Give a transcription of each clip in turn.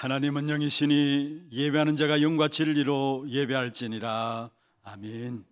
하나님은 영이시니 예배하는 자가 영과 진리로 예배할지니라. 아멘.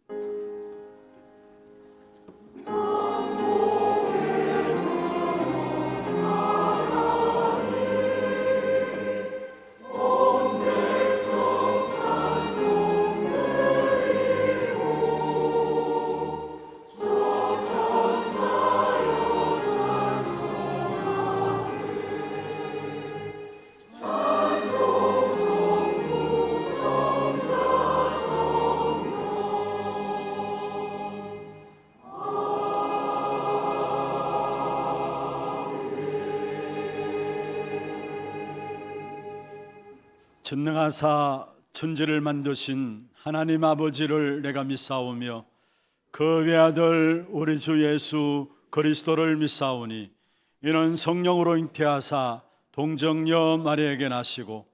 전능하사 천지를 만드신 하나님 아버지를 내가 믿사오며 그 외아들 우리 주 예수 그리스도를 믿사오니 이는 성령으로 잉태하사 동정녀 마리아에게 나시고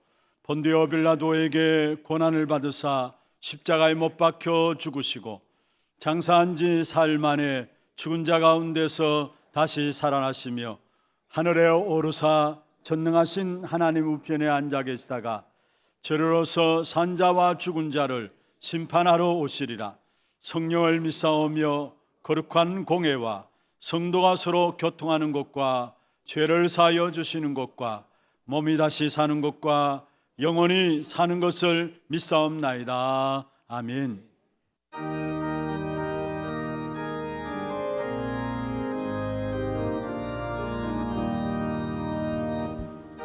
본디오 빌라도에게 고난을 받으사 십자가에 못 박혀 죽으시고 장사한 지 사흘 만에 죽은 자 가운데서 다시 살아나시며 하늘에 오르사 전능하신 하나님 우편에 앉아 계시다가 저리로서 산자와 죽은 자를 심판하러 오시리라. 성령을 믿사오며 거룩한 공회와 성도가 서로 교통하는 것과 죄를 사하여 주시는 것과 몸이 다시 사는 것과 영원히 사는 것을 믿사옵나이다. 아멘.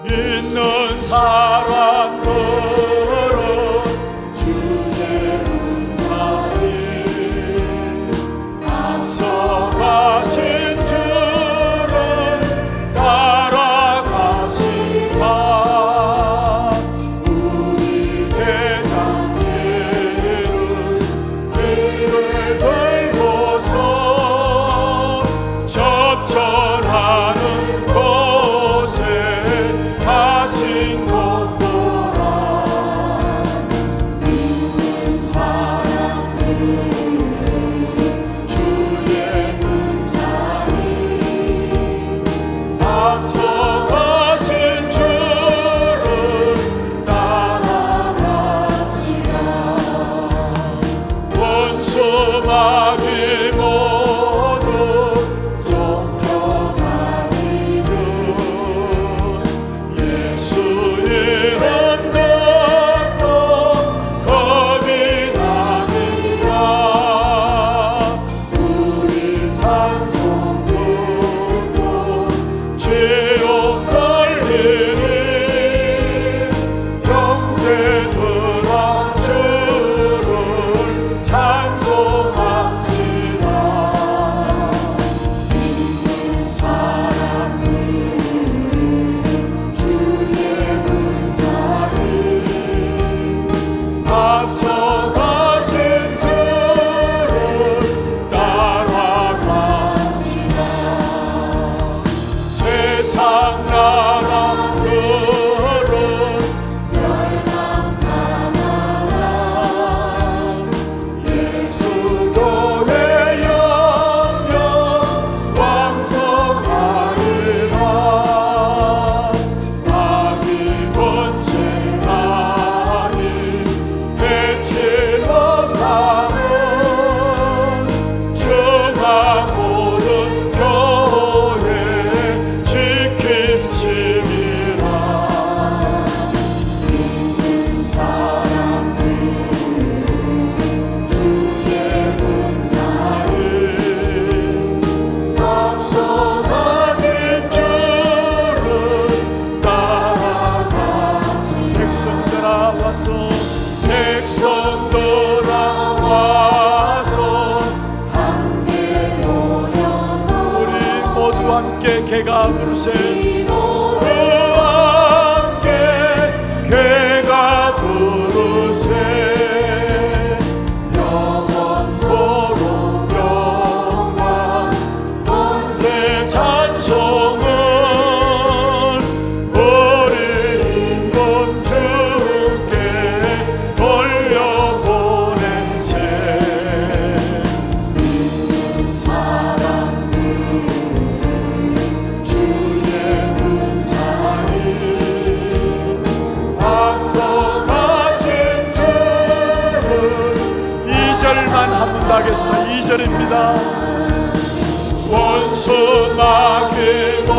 믿는 사람들은 주의 은사에 앞서가신 주를 따라갑시다. 우리 대장 예수는 길을 들고서 접전하는 곳에 가신 것 보라. 믿는 사람들은 주의 은사에 앞서가신 주를 따라갑시다. 원수 마귀 모두 쫓겨다니는 예수 이름 듣고 겁이 나니라. 우리 찬송 듣고 지옥 걸리니 형제들아 주를 찬송합시다. 믿는 사람들은 주의 은사에 앞서가신 주를 따라갑시다. 세상 나라들은 멸망하나라. 예수 교회 영영 왕성하리라. 마귀 권세하니 백지 못하는 주가 모든 교회 지킴시리라. 믿는 사람들은 주의 은사에 앞서가신 주를 따라갑시다. 백성들아 와서 함께 모여서 우리 모두 함께 개가 부르세. 모두 함께 개가 부르세. 영원토록 영광 권세 찬송을 우리 인본 주께 돌려보내세. 믿는 사람들은 주의 시작하겠습니다. 2절입니다. 원수 나그모를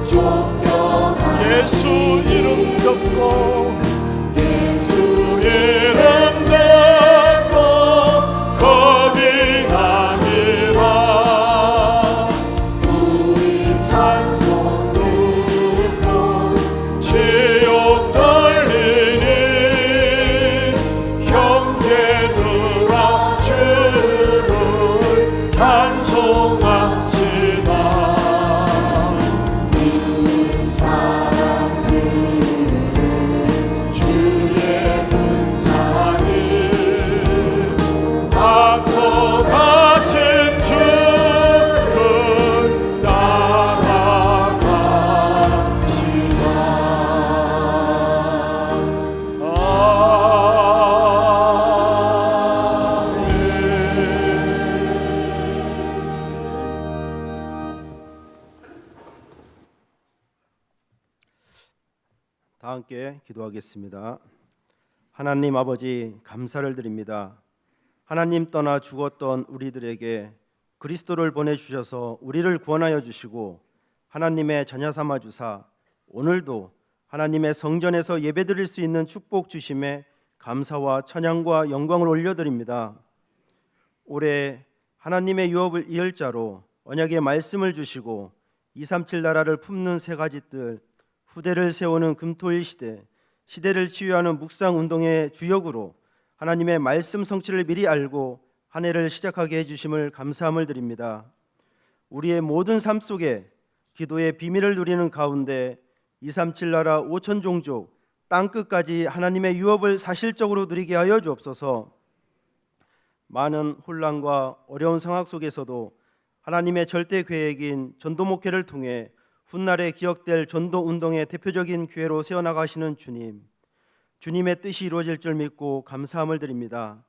쫓겨가 예수 이름 덮고 예수 이름 덮고 겁이 나니라. 우리 찬송 듣고 지옥 떨리니 형제들아 주를 찬송합시다. 믿는 사람들은 주의 분사를 앞서가신 주를 따라갑시다. 다 함께 기도하겠습니다. 하나님 아버지, 감사를 드립니다. 하나님 떠나 죽었던 우리들에게 그리스도를 보내주셔서 우리를 구원하여 주시고 하나님의 자녀 삼아 주사 오늘도 하나님의 성전에서 예배드릴 수 있는 축복 주심에 감사와 찬양과 영광을 올려드립니다. 올해 하나님의 유업을 이을 자로 언약의 말씀을 주시고 237 나라를 품는 세 가지 뜰, 후대를 세우는 금토일 시대, 시대를 치유하는 묵상운동의 주역으로 하나님의 말씀 성취를 미리 알고 한 해를 시작하게 해주심을 감사함을 드립니다. 우리의 모든 삶 속에 기도의 비밀을 누리는 가운데 237 나라 5천 종족 땅끝까지 하나님의 유업을 사실적으로 누리게 하여 주옵소서. 많은 혼란과 어려운 상황 속에서도 하나님의 절대 계획인 전도 목회를 통해 훗날에 기억될 전도 운동의 대표적인 교회로 세워나가시는 주님, 주님의 뜻이 이루어질 줄 믿고 감사함을 드립니다.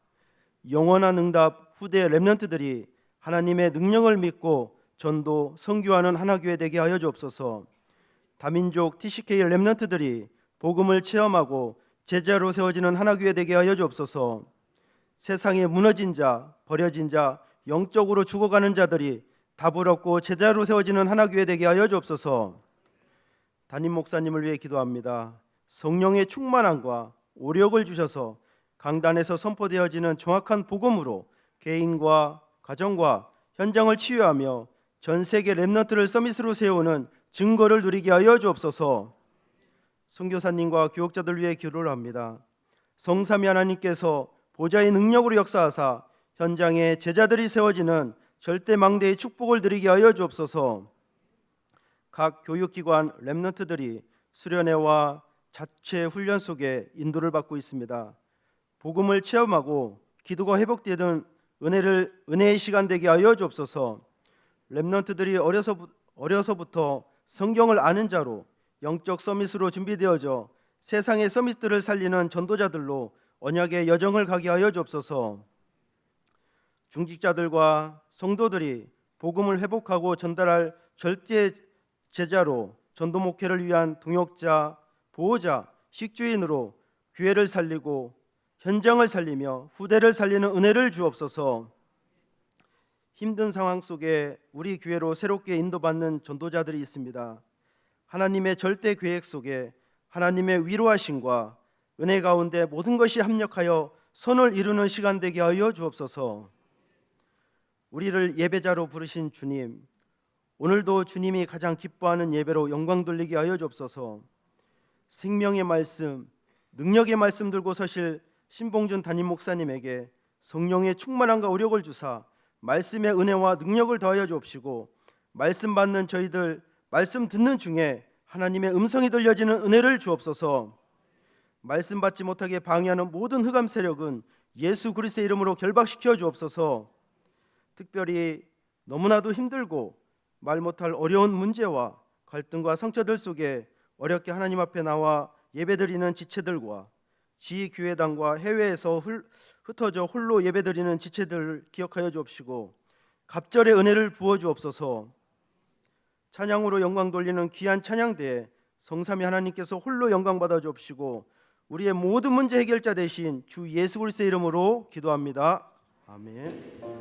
영원한 응답 후대 렘넌트들이 하나님의 능력을 믿고 전도 선교하는 하나교회 되게 하여 주옵소서. 다민족 TCK 렘넌트들이 복음을 체험하고 제자로 세워지는 하나교회 되게 하여 주옵소서. 세상에 무너진 자, 버려진 자, 영적으로 죽어가는 자들이 답을 얻고 제자로 세워지는 하나교회 되게 하여 주옵소서. 담임 목사님을 위해 기도합니다. 성령의 충만함과 오력을 주셔서 강단에서 선포되어지는 정확한 복음으로 개인과 가정과 현장을 치유하며 전 세계 렘넌트를 서밋으로 세우는 증거를 누리게 하여 주옵소서. 선교사님과 교역자들 위해 기도를 합니다. 성삼위 하나님께서 보좌의 능력으로 역사하사 현장에 제자들이 세워지는 절대망대의 축복을 드리게 하여 주옵소서. 각 교육기관 렘넌트들이 수련회와 자체 훈련 속에 인도를 받고 있습니다. 복음을 체험하고 기도가 회복되는 은혜의 시간 되게 하여 주옵소서. 렘넌트들이 어려서부터 성경을 아는 자로 영적 서밋으로 준비되어져 세상의 서밋들을 살리는 전도자들로 언약의 여정을 가게 하여 주옵소서. 중직자들과 성도들이 복음을 회복하고 전달할 절대 제자로 전도 목회를 위한 동역자, 보호자, 식주인으로 교회를 살리고 현장을 살리며 후대를 살리는 은혜를 주옵소서. 힘든 상황 속에 우리 교회로 새롭게 인도받는 전도자들이 있습니다. 하나님의 절대 계획 속에 하나님의 위로하심과 은혜 가운데 모든 것이 합력하여 선을 이루는 시간 되게 하여 주옵소서. 우리를 예배자로 부르신 주님, 오늘도 주님이 가장 기뻐하는 예배로 영광 돌리게 하여 주옵소서. 생명의 말씀, 능력의 말씀 들고 서실 신봉준 담임 목사님에게 성령의 충만함과 오력을 주사 말씀의 은혜와 능력을 더하여 주옵시고, 말씀 받는 저희들, 말씀 듣는 중에 하나님의 음성이 들려지는 은혜를 주옵소서. 말씀 받지 못하게 방해하는 모든 흑암 세력은 예수 그리스도의 이름으로 결박시켜 주옵소서. 특별히 너무나도 힘들고 말 못할 어려운 문제와 갈등과 상처들 속에 어렵게 하나님 앞에 나와 예배드리는 지체들과 지교회당과 해외에서 흩어져 홀로 예배드리는 지체들을 기억하여 주옵시고, 갑절의 은혜를 부어 주옵소서. 찬양으로 영광 돌리는 귀한 찬양대에 성삼위 하나님께서 홀로 영광 받아 주옵시고, 우리의 모든 문제 해결자 되신 주 예수 그리스도의 이름으로 기도합니다. 아멘.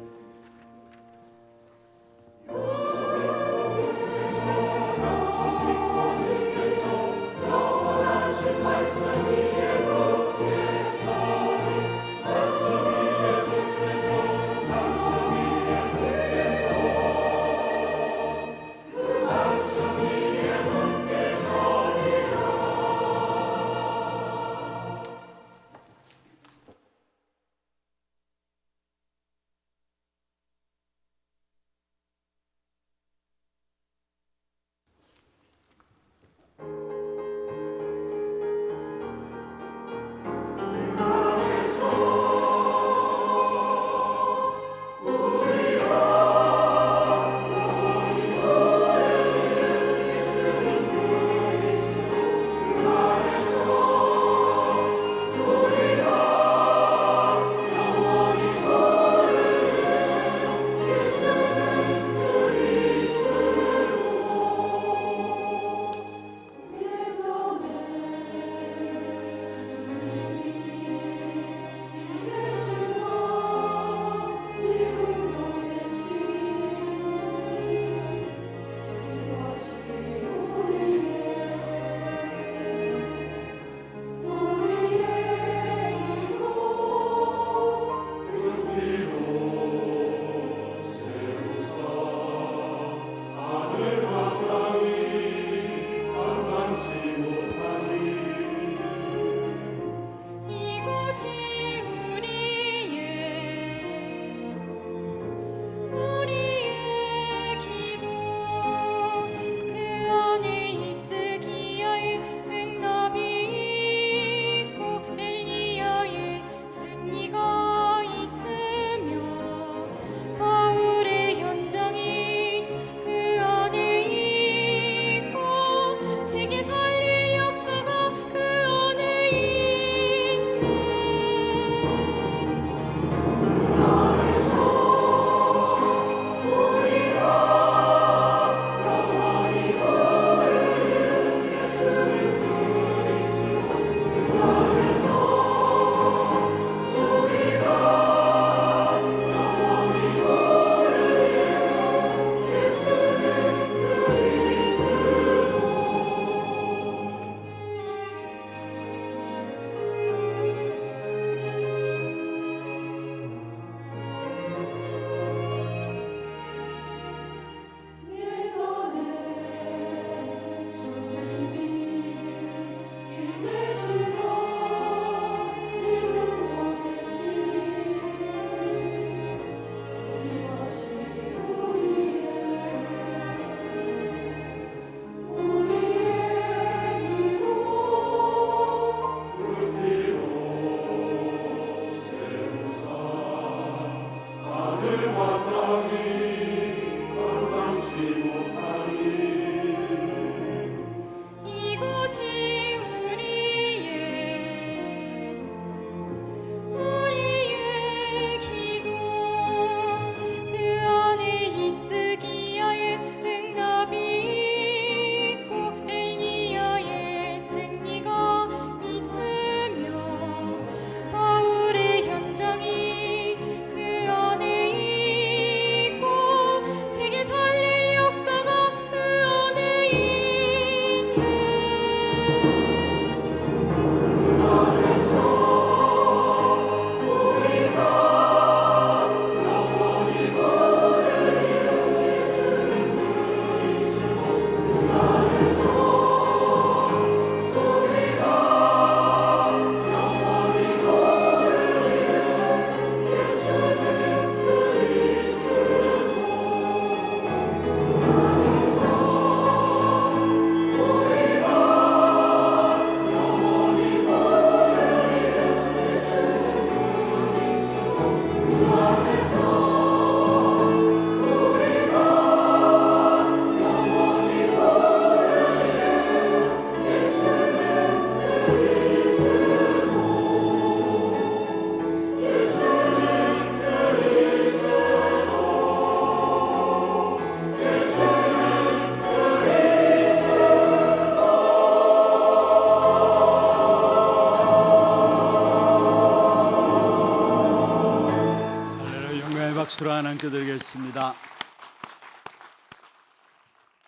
하겠습니다.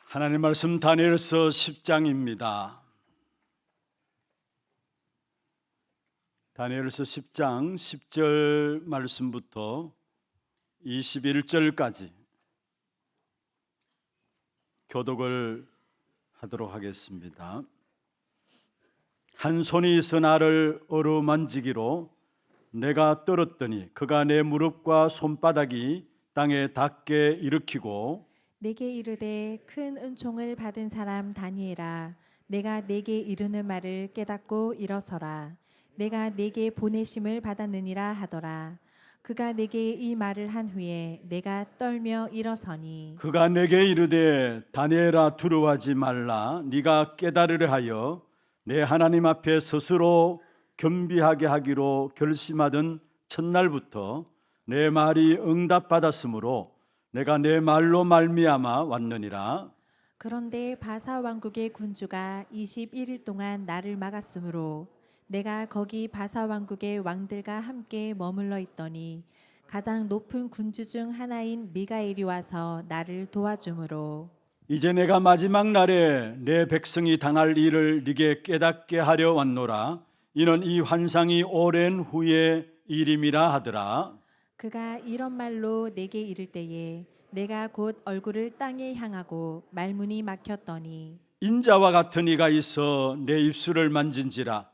하나님 말씀 다니엘서 10장입니다. 다니엘서 10장 10절 말씀부터 21절까지 교독을 하도록 하겠습니다. 한 손이 있어 나를 어루만지기로 내가 떨었더니 그가 내 무릎과 손바닥이 땅에 닿게 일으키고 내게 이르되 큰 은총을 받은 사람 다니엘아, 내가 내게 이르는 말을 깨닫고 일어서라. 내가 내게 보내심을 받았느니라 하더라. 그가 내게 이 말을 한 후에 내가 떨며 일어서니 그가 내게 이르되 다니엘아 두려워하지 말라. 네가 깨달으려 하여 내 하나님 앞에 스스로 겸비하게 하기로 결심하던 첫날부터 내 말이 응답받았으므로 내가 내 말로 말미암아 왔느니라. 그런데 바사 왕국의 군주가 21일 동안 나를 막았으므로 내가 거기 바사 왕국의 왕들과 함께 머물러 있더니 가장 높은 군주 중 하나인 미가엘이 와서 나를 도와주므로 이제 내가 마지막 날에 내 백성이 당할 일을 네게 깨닫게 하려 왔노라. 이는 이 환상이 오랜 후의 일임이라 하더라. 그가 이런 말로 내게 이를 때에 내가 곧 얼굴을 땅에 향하고 말문이 막혔더니 인자와 같은 이가 있어 내 입술을 만진지라.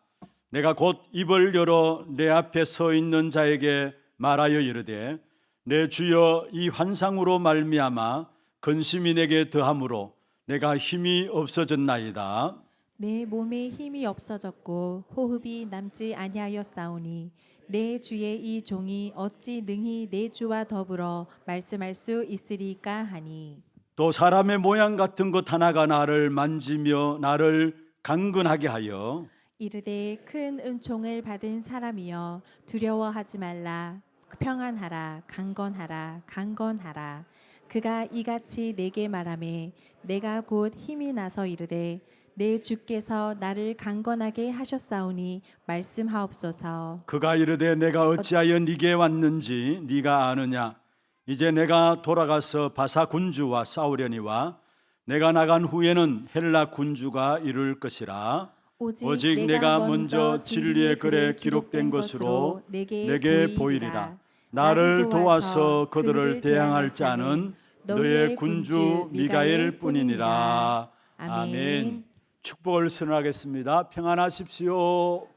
내가 곧 입을 열어 내 앞에 서 있는 자에게 말하여 이르되 내 주여 이 환상으로 말미암아 근심이 내게 더함으로 내가 힘이 없어졌나이다. 내 몸에 힘이 없어졌고 호흡이 남지 아니하였사오니 내 주의 이 종이 어찌 능히 내 주와 더불어 말씀할 수 있으리까 하니 또 사람의 모양 같은 것 하나가 나를 만지며 나를 강건하게 하여 이르되 큰 은총을 받은 사람이여 두려워하지 말라. 평안하라. 강건하라. 강건하라. 그가 이같이 내게 말하매 내가 곧 힘이 나서 이르되 내 주께서 나를 강건하게 하셨사오니 말씀하옵소서. 그가 이르되 내가 어찌하여 네게 왔는지 네가 아느냐. 이제 내가 돌아가서 바사 군주와 싸우려니와 내가 나간 후에는 헬라 군주가 이룰 것이라. 오직 내가 먼저 진리의 글에 기록된 것으로 내게 보이리라. 나를 도와서 그들을 대항할 자는 너의 군주 미가엘 뿐이니라. 아멘. 축복을 선언하겠습니다. 평안하십시오.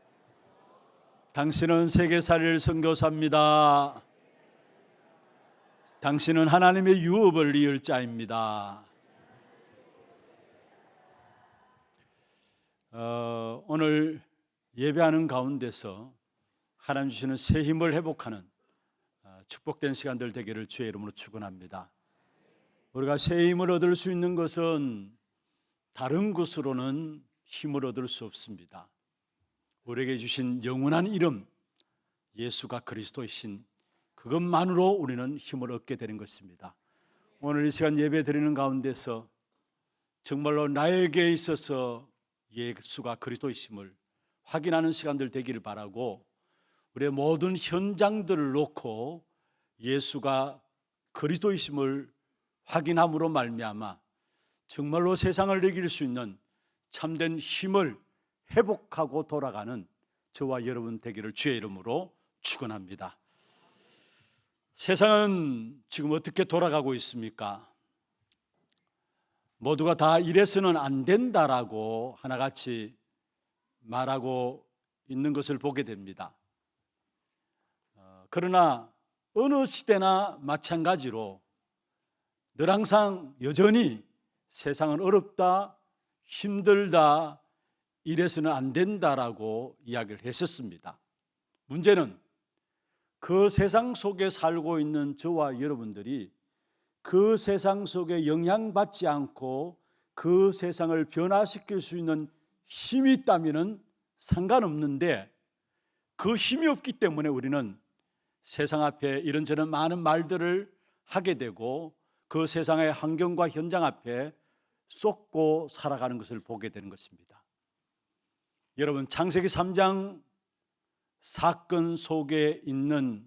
당신은 세계살일 선교사입니다. 당신은 하나님의 유업을 이을 자입니다. 오늘 예배하는 가운데서 하나님 주시는 새 힘을 회복하는 축복된 시간들 되기를 주의 이름으로 축원합니다. 우리가 새 힘을 얻을 수 있는 것은 다른 것으로는 힘을 얻을 수 없습니다. 우리에게 주신 영원한 이름 예수가 그리스도이신 그것만으로 우리는 힘을 얻게 되는 것입니다. 오늘 이 시간 예배 드리는 가운데서 정말로 나에게 있어서 예수가 그리스도이심을 확인하는 시간들 되기를 바라고 우리의 모든 현장들을 놓고 예수가 그리스도이심을 확인함으로 말미암아 정말로 세상을 이길 수 있는 참된 힘을 회복하고 돌아가는 저와 여러분 되기를 주의 이름으로 축원합니다. 세상은 지금 어떻게 돌아가고 있습니까? 모두가 다 이래서는 안 된다라고 하나같이 말하고 있는 것을 보게 됩니다. 그러나 어느 시대나 마찬가지로 늘 항상 여전히 세상은 어렵다, 힘들다, 이래서는 안 된다라고 이야기를 했었습니다. 문제는 그 세상 속에 살고 있는 저와 여러분들이 그 세상 속에 영향받지 않고 그 세상을 변화시킬 수 있는 힘이 있다면 상관없는데 그 힘이 없기 때문에 우리는 세상 앞에 이런저런 많은 말들을 하게 되고 그 세상의 환경과 현장 앞에 쏟고 살아가는 것을 보게 되는 것입니다. 여러분, 창세기 3장 사건 속에 있는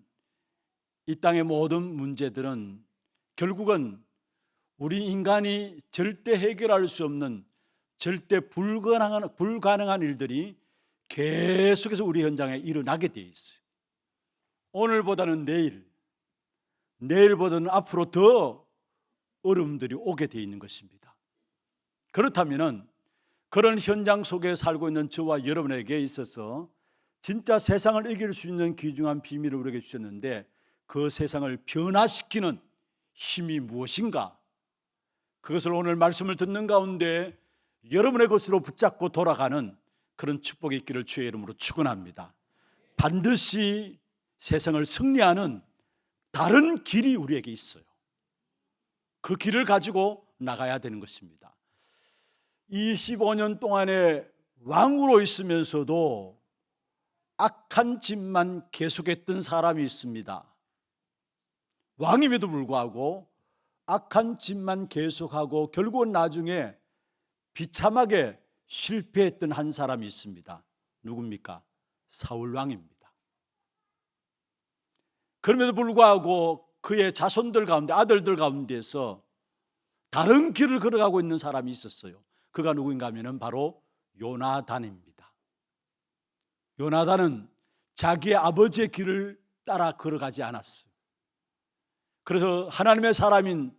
이 땅의 모든 문제들은 결국은 우리 인간이 절대 해결할 수 없는 절대 불가능한 일들이 계속해서 우리 현장에 일어나게 돼 있어요. 오늘보다는 내일, 내일보다는 앞으로 더 어려움들이 오게 돼 있는 것입니다. 그렇다면 그런 현장 속에 살고 있는 저와 여러분에게 있어서 진짜 세상을 이길 수 있는 귀중한 비밀을 우리에게 주셨는데, 그 세상을 변화시키는 힘이 무엇인가? 그것을 오늘 말씀을 듣는 가운데 여러분의 것으로 붙잡고 돌아가는 그런 축복이 있기를 주의 이름으로 축원합니다. 반드시 세상을 승리하는 다른 길이 우리에게 있어요. 그 길을 가지고 나가야 되는 것입니다. 25년 동안에 왕으로 있으면서도 악한 짓만 계속했던 사람이 있습니다. 왕임에도 불구하고 악한 짓만 계속하고 결국은 나중에 비참하게 실패했던 한 사람이 있습니다. 누굽니까? 사울 왕입니다. 그럼에도 불구하고 그의 자손들 가운데, 아들들 가운데서 다른 길을 걸어가고 있는 사람이 있었어요. 그가 누구인가 하면 바로 요나단입니다. 요나단은 자기의 아버지의 길을 따라 걸어가지 않았어요. 그래서 하나님의 사람인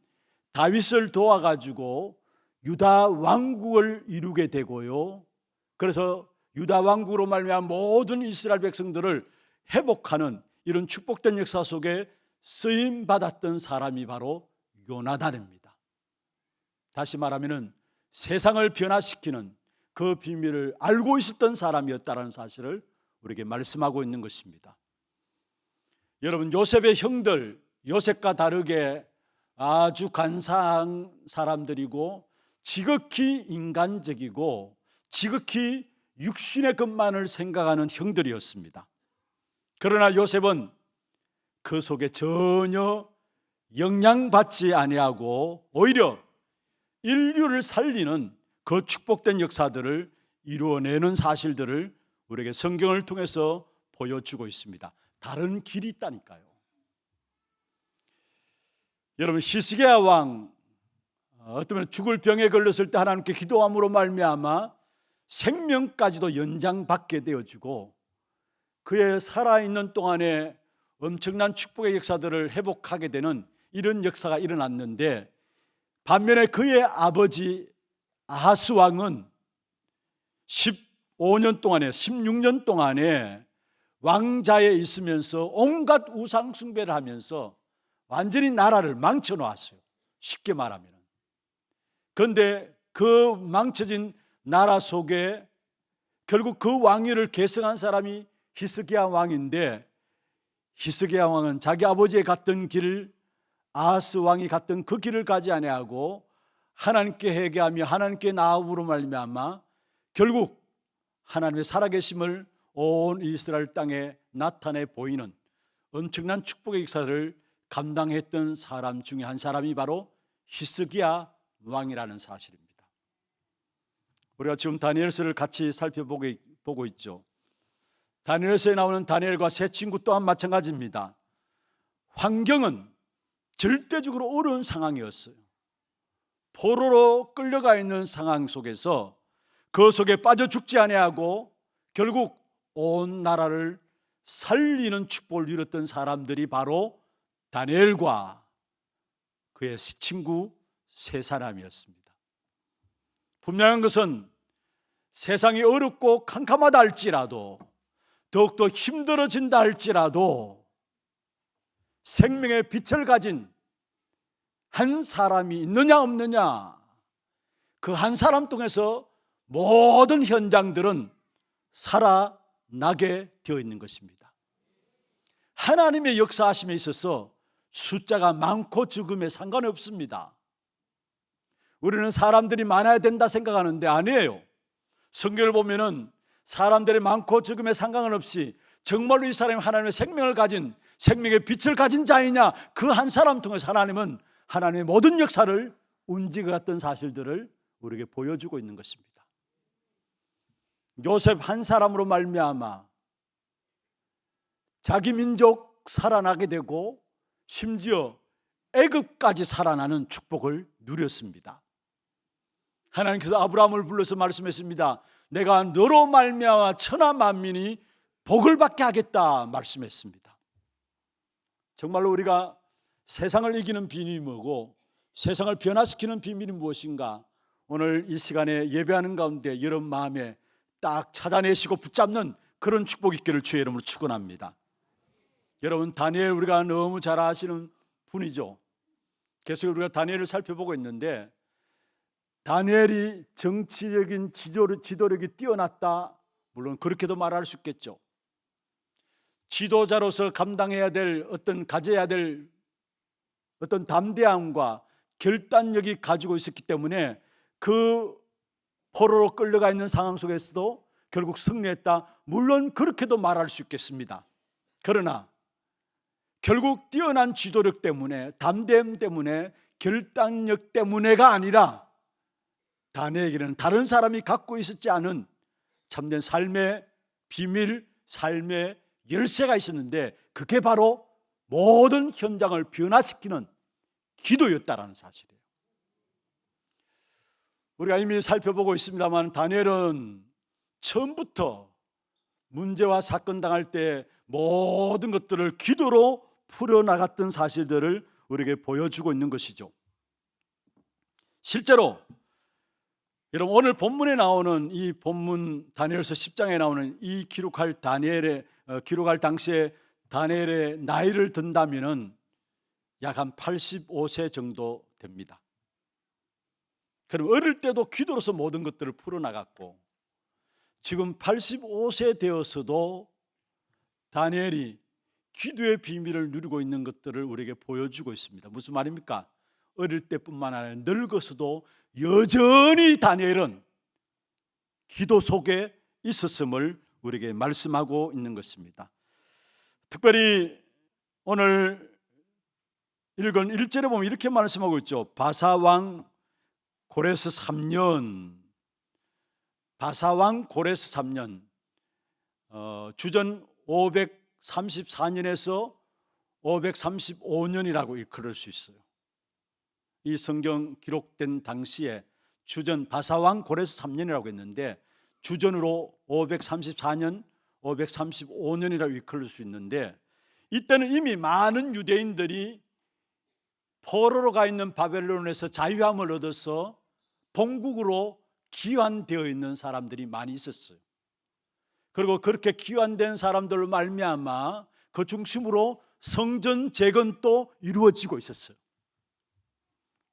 다윗을 도와가지고 유다 왕국을 이루게 되고요. 그래서 유다 왕국으로 말미암아 모든 이스라엘 백성들을 회복하는 이런 축복된 역사 속에 쓰임 받았던 사람이 바로 요나단입니다. 다시 말하면 세상을 변화시키는 그 비밀을 알고 있었던 사람이었다는 사실을 우리에게 말씀하고 있는 것입니다. 여러분, 요셉의 형들, 요셉과 다르게 아주 간사한 사람들이고 지극히 인간적이고 지극히 육신의 것만을 생각하는 형들이었습니다. 그러나 요셉은 그 속에 전혀 영향받지 아니하고 오히려 인류를 살리는 그 축복된 역사들을 이루어내는 사실들을 우리에게 성경을 통해서 보여주고 있습니다. 다른 길이 있다니까요. 여러분, 히스기야 왕, 어쩌면 죽을 병에 걸렸을 때 하나님께 기도함으로 말미암아 생명까지도 연장받게 되어지고 그의 살아있는 동안에 엄청난 축복의 역사들을 회복하게 되는 이런 역사가 일어났는데, 반면에 그의 아버지 아하스 왕은 15년 동안에 16년 동안에 왕자에 있으면서 온갖 우상 숭배를 하면서 완전히 나라를 망쳐 놓았어요. 쉽게 말하면. 그런데 그 망쳐진 나라 속에 결국 그 왕위를 계승한 사람이 히스기야 왕인데, 히스기야 왕은 자기 아버지의 갔던 길을, 아하스 왕이 갔던 그 길을 가지 아니하고 하나님께 회개하며 하나님께 나아옴으로 말미암아 결국 하나님의 살아계심을 온 이스라엘 땅에 나타내 보이는 엄청난 축복의 역사를 감당했던 사람 중에 한 사람이 바로 히스기야 왕이라는 사실입니다. 우리가 지금 다니엘서를 같이 살펴보고 있죠. 다니엘서에 나오는 다니엘과 세 친구 또한 마찬가지입니다. 환경은 절대적으로 어려운 상황이었어요. 포로로 끌려가 있는 상황 속에서 그 속에 빠져 죽지 아니하고 결국 온 나라를 살리는 축복을 누렸던 사람들이 바로 다니엘과 그의 친구 세 사람이었습니다. 분명한 것은 세상이 어렵고 캄캄하다 할지라도, 더욱더 힘들어진다 할지라도 생명의 빛을 가진 한 사람이 있느냐 없느냐, 그 한 사람 통해서 모든 현장들은 살아나게 되어 있는 것입니다. 하나님의 역사하심에 있어서 숫자가 많고 적음에 상관이 없습니다. 우리는 사람들이 많아야 된다 생각하는데 아니에요. 성경을 보면은 사람들이 많고 적음에 상관은 없이 정말로 이 사람이 하나님의 생명을 가진, 생명의 빛을 가진 자이냐, 그 한 사람 통해서 하나님은 하나님의 모든 역사를 움직였던 사실들을 우리에게 보여주고 있는 것입니다. 요셉 한 사람으로 말미암아 자기 민족 살아나게 되고 심지어 애굽까지 살아나는 축복을 누렸습니다. 하나님께서 아브라함을 불러서 말씀했습니다. 내가 너로 말미암아 천하 만민이 복을 받게 하겠다 말씀했습니다. 정말로 우리가 세상을 이기는 비밀이 뭐고 세상을 변화시키는 비밀이 무엇인가, 오늘 이 시간에 예배하는 가운데 여러분 마음에 딱 찾아내시고 붙잡는 그런 축복이 있기를 주의 이름으로 축원합니다. 여러분, 다니엘 우리가 너무 잘 아시는 분이죠. 계속 우리가 다니엘을 살펴보고 있는데, 다니엘이 정치적인 지도력이 뛰어났다, 물론 그렇게도 말할 수 있겠죠. 지도자로서 감당해야 될 가져야 될 어떤 담대함과 결단력이 가지고 있었기 때문에 그 포로로 끌려가 있는 상황 속에서도 결국 승리했다, 물론 그렇게도 말할 수 있겠습니다. 그러나 결국 뛰어난 지도력 때문에, 담대함 때문에, 결단력 때문에가 아니라 다니엘에게는 다른 사람이 갖고 있었지 않은 참된 삶의 비밀, 삶의 열쇠가 있었는데, 그게 바로 모든 현장을 변화시키는 기도였다라는 사실이에요. 우리가 이미 살펴보고 있습니다만, 다니엘은 처음부터 문제와 사건 당할 때 모든 것들을 기도로 풀어나갔던 사실들을 우리에게 보여주고 있는 것이죠. 실제로 여러분, 오늘 본문에 나오는 이 본문 다니엘서 10장에 나오는 이 기록할 당시에 다니엘의 나이를 든다면은 약 한 85세 정도 됩니다. 그럼 어릴 때도 기도로서 모든 것들을 풀어나갔고, 지금 85세 되어서도 다니엘이 기도의 비밀을 누리고 있는 것들을 우리에게 보여주고 있습니다. 무슨 말입니까? 어릴 때뿐만 아니라 늙어서도 여전히 다니엘은 기도 속에 있었음을 우리에게 말씀하고 있는 것입니다. 특별히 오늘 읽은 1절에 보면 이렇게 말씀하고 있죠. 바사왕 고레스 3년, 바사왕 고레스 3년, 주전 534년에서 535년이라고 일컬을 수 있어요. 이 성경 기록된 당시에 주전 바사왕 고레스 3년이라고 했는데, 주전으로 534년, 535년이라고 일컬을 수 있는데, 이때는 이미 많은 유대인들이 포로로 가 있는 바벨론에서 자유함을 얻어서 본국으로 귀환되어 있는 사람들이 많이 있었어요. 그리고 그렇게 귀환된 사람들로 말미암아 그 중심으로 성전 재건도 이루어지고 있었어요.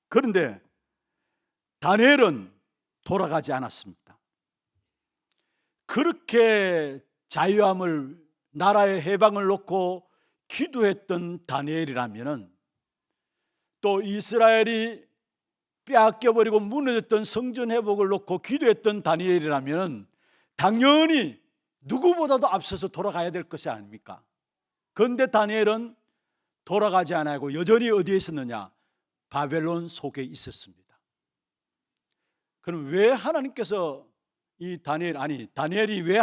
그런데 다니엘은 돌아가지 않았습니다. 그렇게 자유함을, 나라의 해방을 놓고 기도했던 다니엘이라면은, 또 이스라엘이 빼앗겨버리고 무너졌던 성전 회복을 놓고 기도했던 다니엘이라면 당연히 누구보다도 앞서서 돌아가야 될 것이 아닙니까? 그런데 다니엘은 돌아가지 않고 여전히 어디에 있었느냐? 바벨론 속에 있었습니다. 그럼 왜 하나님께서 다니엘이 왜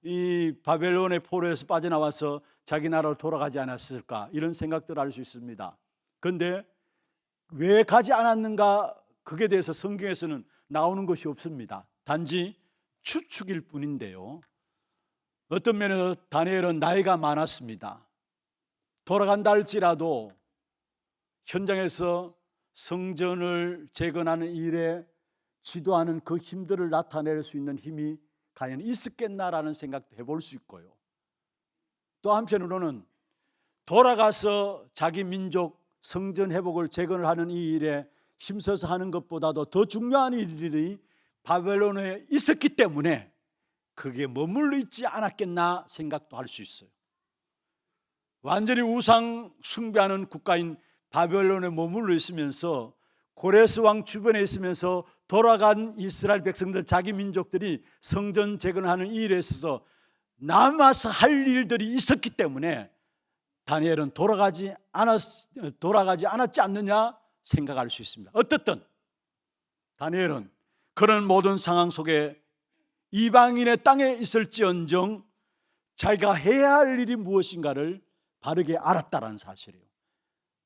이 바벨론의 포로에서 빠져나와서 자기 나라로 돌아가지 않았을까? 이런 생각들을 할 수 있습니다. 그런데 왜 가지 않았는가? 그에 대해서 성경에서는 나오는 것이 없습니다. 단지 추측일 뿐인데요. 어떤 면에서 다니엘은 나이가 많았습니다. 돌아간다 할지라도 현장에서 성전을 재건하는 일에 지도하는 그 힘들을 나타낼 수 있는 힘이 과연 있었겠나라는 생각도 해볼 수 있고요. 또 한편으로는 돌아가서 자기 민족 성전 회복을 재건을 하는 이 일에 힘써서 하는 것보다도 더 중요한 일들이 바벨론에 있었기 때문에 그게 머물러 있지 않았겠나 생각도 할 수 있어요. 완전히 우상 숭배하는 국가인 바벨론에 머물러 있으면서, 고레스 왕 주변에 있으면서 돌아간 이스라엘 백성들, 자기 민족들이 성전 재건하는 이 일에 있어서 남아서 할 일들이 있었기 때문에 다니엘은 돌아가지 않았지 않느냐 생각할 수 있습니다. 어떻든 다니엘은 그런 모든 상황 속에 이방인의 땅에 있을지언정 자기가 해야 할 일이 무엇인가를 바르게 알았다는 사실이에요.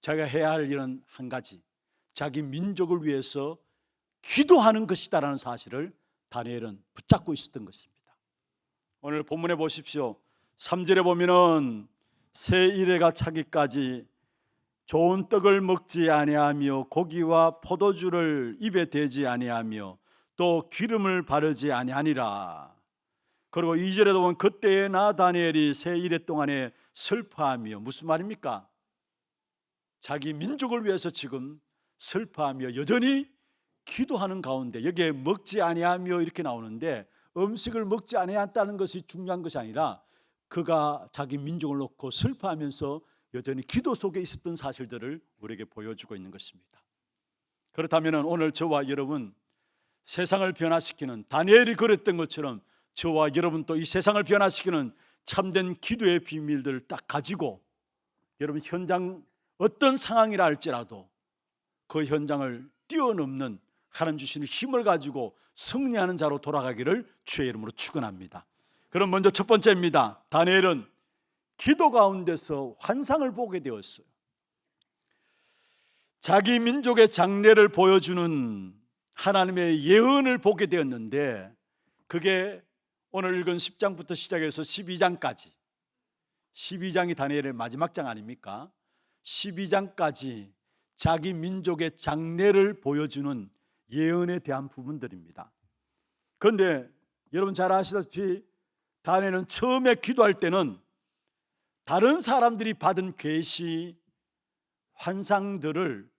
자기가 해야 할 일은 한 가지, 자기 민족을 위해서 기도하는 것이다라는 사실을 다니엘은 붙잡고 있었던 것입니다. 오늘 본문에 보십시오. 3절에 보면은 새 이래가 차기까지 좋은 떡을 먹지 아니하며 고기와 포도주를 입에 대지 아니하며 또 기름을 바르지 아니하니라. 그리고 2절에도 보면 그때에 나 다니엘이 새 이래 동안에 슬퍼하며, 무슨 말입니까? 자기 민족을 위해서 지금 슬퍼하며 여전히 기도하는 가운데, 여기에 먹지 아니하며 이렇게 나오는데 음식을 먹지 아니했다는 것이 중요한 것이 아니라 그가 자기 민족을 놓고 슬퍼하면서 여전히 기도 속에 있었던 사실들을 우리에게 보여주고 있는 것입니다. 그렇다면 오늘 저와 여러분, 세상을 변화시키는, 다니엘이 그랬던 것처럼 저와 여러분 또 이 세상을 변화시키는 참된 기도의 비밀들을 딱 가지고 여러분 현장 어떤 상황이라 할지라도 그 현장을 뛰어넘는 하나님 주시는 힘을 가지고 승리하는 자로 돌아가기를 주의 이름으로 축원합니다. 그럼 먼저 첫 번째입니다. 다니엘은 기도 가운데서 환상을 보게 되었어요. 자기 민족의 장래를 보여주는 하나님의 예언을 보게 되었는데, 그게 오늘 읽은 10장부터 시작해서 12장까지, 12장이 다니엘의 마지막 장 아닙니까? 12장까지 자기 민족의 장래를 보여주는 예언에 대한 부분들입니다. 그런데 여러분 잘 아시다시피 다니엘은 처음에 기도할 때는 다른 사람들이 받은 계시, 환상들을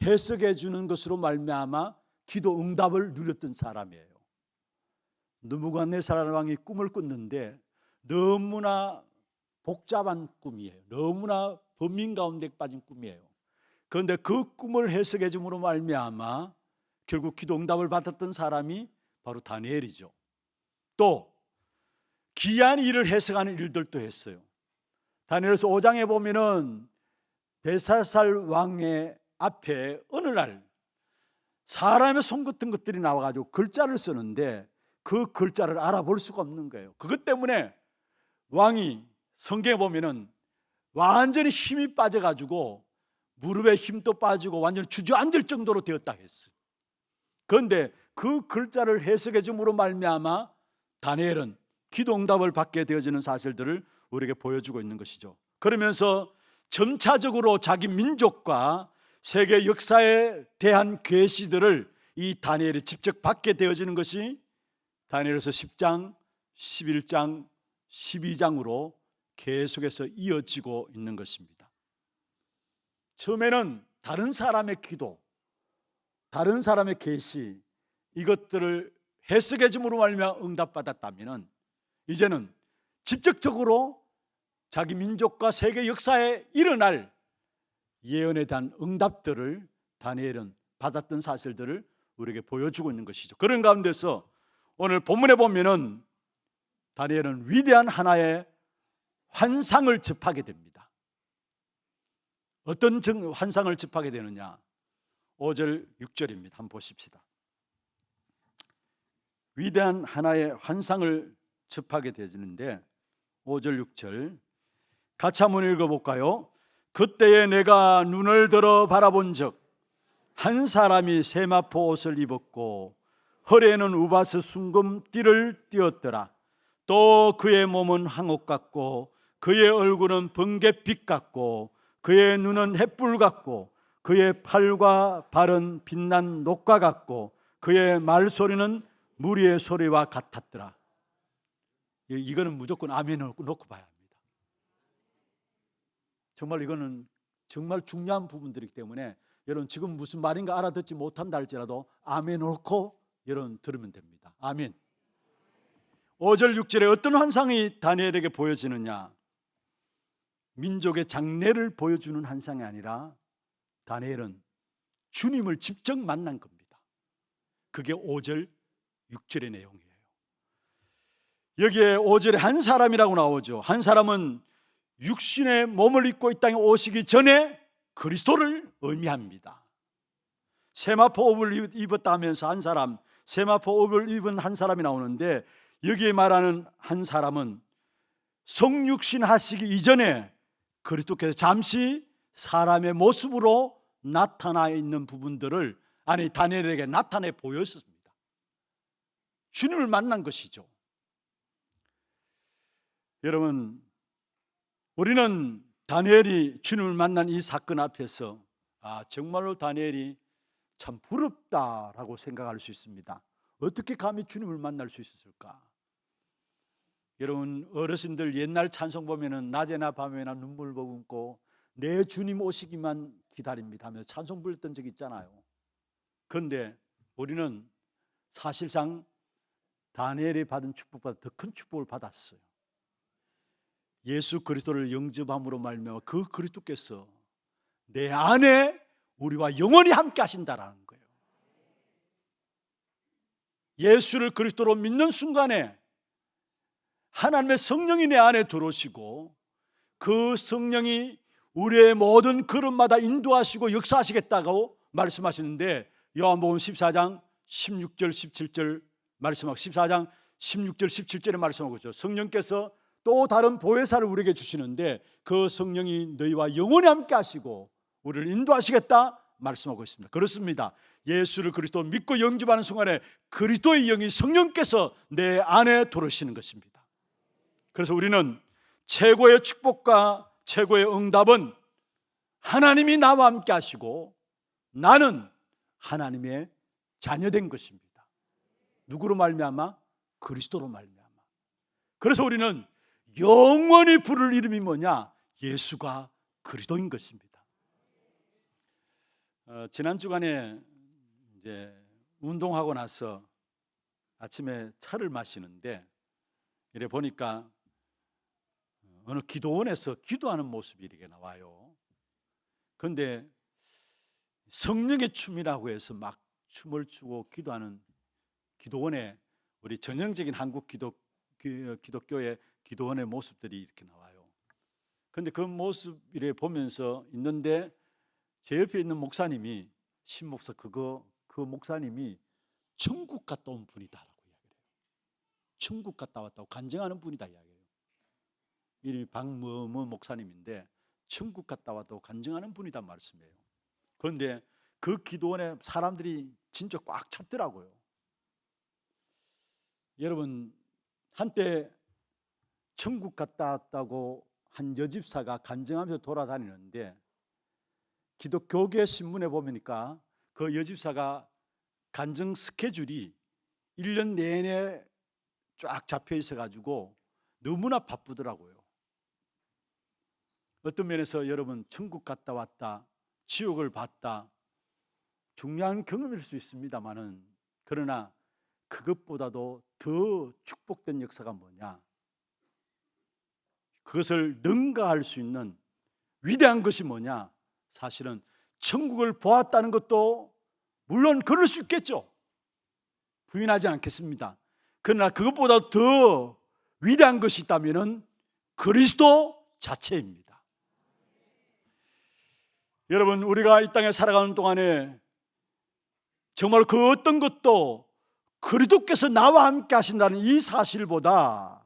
해석해 주는 것으로 말미암아 기도 응답을 누렸던 사람이에요. 느부갓네살 왕이 꿈을 꿨는데 너무나 복잡한 꿈이에요. 너무나 범민 가운데 빠진 꿈이에요. 그런데 그 꿈을 해석해 줌으로 말미암아 결국 기도 응답을 받았던 사람이 바로 다니엘이죠. 또 기이한 일을 해석하는 일들도 했어요. 다니엘서 5장에 보면은 벨사살 왕의 앞에 어느 날 사람의 손 같은 것들이 나와가지고 글자를 쓰는데 그 글자를 알아볼 수가 없는 거예요. 그것 때문에 왕이 성경에 보면은 완전히 힘이 빠져가지고 무릎에 힘도 빠지고 완전히 주저앉을 정도로 되었다 했어요. 그런데 그 글자를 해석해 줌으로 말미암아 다니엘은 기도 응답을 받게 되어지는 사실들을 우리에게 보여주고 있는 것이죠. 그러면서 점차적으로 자기 민족과 세계 역사에 대한 계시들을 이 다니엘이 직접 받게 되어지는 것이 다니엘서 10장, 11장, 12장으로 계속해서 이어지고 있는 것입니다. 처음에는 다른 사람의 기도, 다른 사람의 계시, 이것들을 해석해 줌으로 말미암아 응답받았다면 이제는 직접적으로 자기 민족과 세계 역사에 일어날 예언에 대한 응답들을 다니엘은 받았던 사실들을 우리에게 보여주고 있는 것이죠. 그런 가운데서 오늘 본문에 보면은 다니엘은 위대한 하나의 환상을 접하게 됩니다. 어떤 환상을 접하게 되느냐? 5절 6절입니다. 한번 보십시다. 위대한 하나의 환상을 접하게 되는데 5절 6절 같이 한번 읽어볼까요? 그때에 내가 눈을 들어 바라본 적 한 사람이 세마포 옷을 입었고 허리에는 우바스 순금 띠를 띠었더라. 또 그의 몸은 황옥 같고 그의 얼굴은 번갯빛 같고 그의 눈은 햇불 같고 그의 팔과 발은 빛난 녹과 같고 그의 말소리는 무리의 소리와 같았더라. 이거는 무조건 아멘을 놓고 봐야 합니다. 정말 이거는 정말 중요한 부분들이기 때문에 여러분 지금 무슨 말인가 알아듣지 못한다 할지라도 아멘 놓고 여러분 들으면 됩니다. 아멘. 5절 6절에 어떤 환상이 다니엘에게 보여지느냐? 민족의 장래를 보여주는 환상이 아니라 다니엘은 주님을 직접 만난 겁니다. 그게 5절 6절의 내용이에요. 여기에 5절에 한 사람이라고 나오죠. 한 사람은 육신의 몸을 입고 이 땅에 오시기 전에 그리스도를 의미합니다. 세마포 옷을 입었다 하면서 한 사람, 세마포 옷을 입은 한 사람이 나오는데 여기에 말하는 한 사람은 성육신 하시기 이전에 그리스도께서 잠시 사람의 모습으로 나타나 있는 부분들을 다니엘에게 나타내 보였습니다. 주님을 만난 것이죠. 여러분, 우리는 다니엘이 주님을 만난 이 사건 앞에서 정말로 다니엘이 참 부럽다라고 생각할 수 있습니다. 어떻게 감히 주님을 만날 수 있었을까? 여러분, 어르신들 옛날 찬송 보면은 낮에나 밤에나 눈물 머금고 내 주님 오시기만 기다립니다 하면서 찬송 불렀던 적 있잖아요. 그런데 우리는 사실상 다니엘이 받은 축복보다 더 큰 축복을 받았어요. 예수 그리스도를 영접함으로 말미암아 그 그리스도께서 내 안에 우리와 영원히 함께 하신다라는 거예요. 예수를 그리스도로 믿는 순간에 하나님의 성령이 내 안에 들어오시고 그 성령이 우리의 모든 걸음마다 인도하시고 역사하시겠다고 말씀하시는데, 요한복음 14장 16절 17절 말씀하고 14장 16절 17절에 말씀하고 있죠. 성령께서 또 다른 보혜사를 우리에게 주시는데 그 성령이 너희와 영원히 함께 하시고 우리를 인도하시겠다 말씀하고 있습니다. 그렇습니다. 예수를 그리스도 믿고 영접하는 순간에 그리스도의 영이 성령께서 내 안에 들어오시는 것입니다. 그래서 우리는 최고의 축복과 최고의 응답은 하나님이 나와 함께 하시고 나는 하나님의 자녀된 것입니다. 누구로 말미암아? 그리스도로 말미암아. 그래서 우리는 영원히 부를 이름이 뭐냐? 예수가 그리스도인 것입니다. 지난 주간에 이제 운동하고 나서 아침에 차를 마시는데 이래 보니까 어느 기도원에서 기도하는 모습이 이렇게 나와요. 그런데 성령의 춤이라고 해서 막 춤을 추고 기도하는 기도원에 우리 전형적인 한국 기독교의 기도원의 모습들이 이렇게 나와요. 그런데 그 모습 이래 보면서 있는데 제 옆에 있는 목사님이 신목사 그 목사님이 천국 갔다 온 분이다라고 이야기해요. 천국 갔다 왔다고 간증하는 분이다 이야기해요. 이름이 박무무 목사님인데 천국 갔다 왔다고 간증하는 분이다 말씀이에요. 그런데 그 기도원에 사람들이 진짜 꽉 찼더라고요. 여러분, 한때 천국 갔다 왔다고 한 여집사가 간증하면서 돌아다니는데 기독교계 신문에 보니까 그 여집사가 간증 스케줄이 1년 내내 쫙 잡혀 있어가지고 너무나 바쁘더라고요. 어떤 면에서 여러분, 천국 갔다 왔다, 지옥을 봤다, 중요한 경험일 수 있습니다만은, 그러나 그것보다도 더 축복된 역사가 뭐냐? 그것을 능가할 수 있는 위대한 것이 뭐냐? 사실은 천국을 보았다는 것도 물론 그럴 수 있겠죠. 부인하지 않겠습니다. 그러나 그것보다 더 위대한 것이 있다면 그리스도 자체입니다. 여러분, 우리가 이 땅에 살아가는 동안에 정말 그 어떤 것도 그리스도께서 나와 함께 하신다는 이 사실보다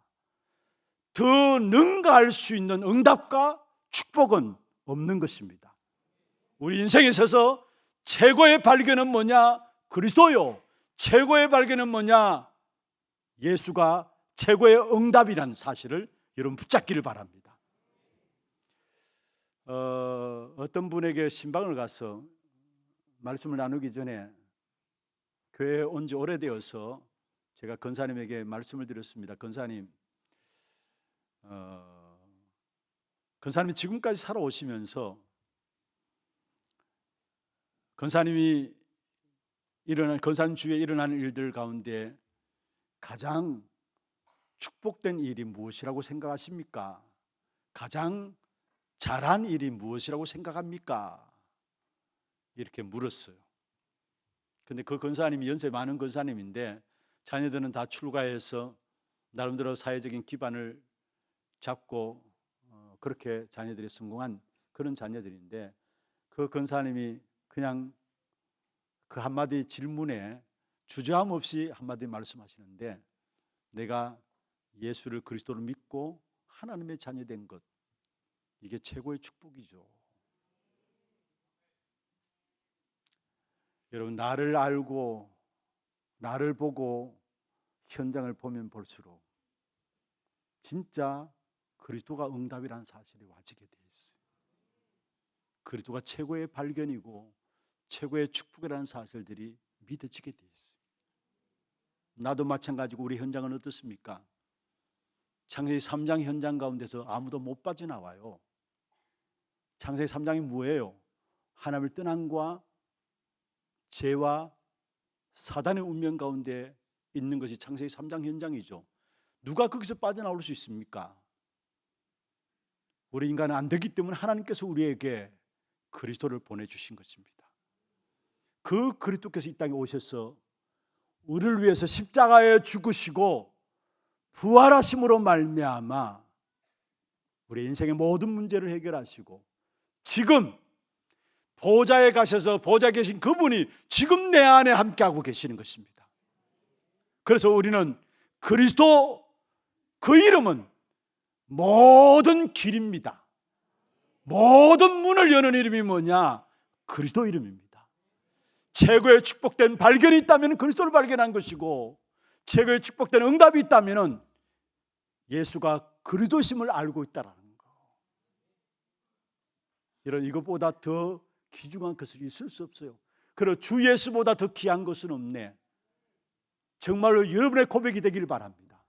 더 능가할 수 있는 응답과 축복은 없는 것입니다. 우리 인생에 있어서 최고의 발견은 뭐냐? 그리스도요. 최고의 발견은 뭐냐? 예수가 최고의 응답이라는 사실을 여러분 붙잡기를 바랍니다. 어떤 분에게 신방을 가서 말씀을 나누기 전에 교회에 온 지 오래되어서 제가 권사님에게 말씀을 드렸습니다. 권사님이 지금까지 살아오시면서 권사님 주위에 일어나는 일들 가운데 가장 축복된 일이 무엇이라고 생각하십니까? 가장 잘한 일이 무엇이라고 생각합니까? 이렇게 물었어요. 근데 그 권사님이 연세 많은 권사님인데 자녀들은 다 출가해서 나름대로 사회적인 기반을 잡고 그렇게 자녀들이 성공한 그런 자녀들인데, 그 권사님이 그냥 그 한마디 질문에 주저함 없이 한마디 말씀하시는데, 내가 예수를 그리스도를 믿고 하나님의 자녀된 것, 이게 최고의 축복이죠. 여러분, 나를 알고 나를 보고 현장을 보면 볼수록 진짜 그리스도가 응답이라는 사실이 와지게 돼 있어요. 그리스도가 최고의 발견이고 최고의 축복이라는 사실들이 믿어지게 돼 있어요. 나도 마찬가지고 우리 현장은 어떻습니까? 창세기 3장 현장 가운데서 아무도 못 빠져나와요. 창세기 3장이 뭐예요? 하나님을 떠남과 죄와 사단의 운명 가운데 있는 것이 창세기 3장 현장이죠. 누가 거기서 빠져나올 수 있습니까? 우리 인간은 안 되기 때문에 하나님께서 우리에게 그리스도를 보내주신 것입니다. 그 그리스도께서 이 땅에 오셔서 우리를 위해서 십자가에 죽으시고 부활하심으로 말미암아 우리 인생의 모든 문제를 해결하시고 지금 보좌에 가셔서 보좌에 계신 그분이 지금 내 안에 함께하고 계시는 것입니다. 그래서 우리는 그리스도, 그 이름은 모든 길입니다. 모든 문을 여는 이름이 뭐냐? 그리스도 이름입니다. 최고의 축복된 발견이 있다면 그리스도를 발견한 것이고, 최고의 축복된 응답이 있다면 예수가 그리스도심을 알고 있다라는 거. 이것보다 더 귀중한 것이 있을 수 없어요. 그리고 주 예수보다 더 귀한 것은 없네. 정말로 여러분의 고백이 되기를 바랍니다.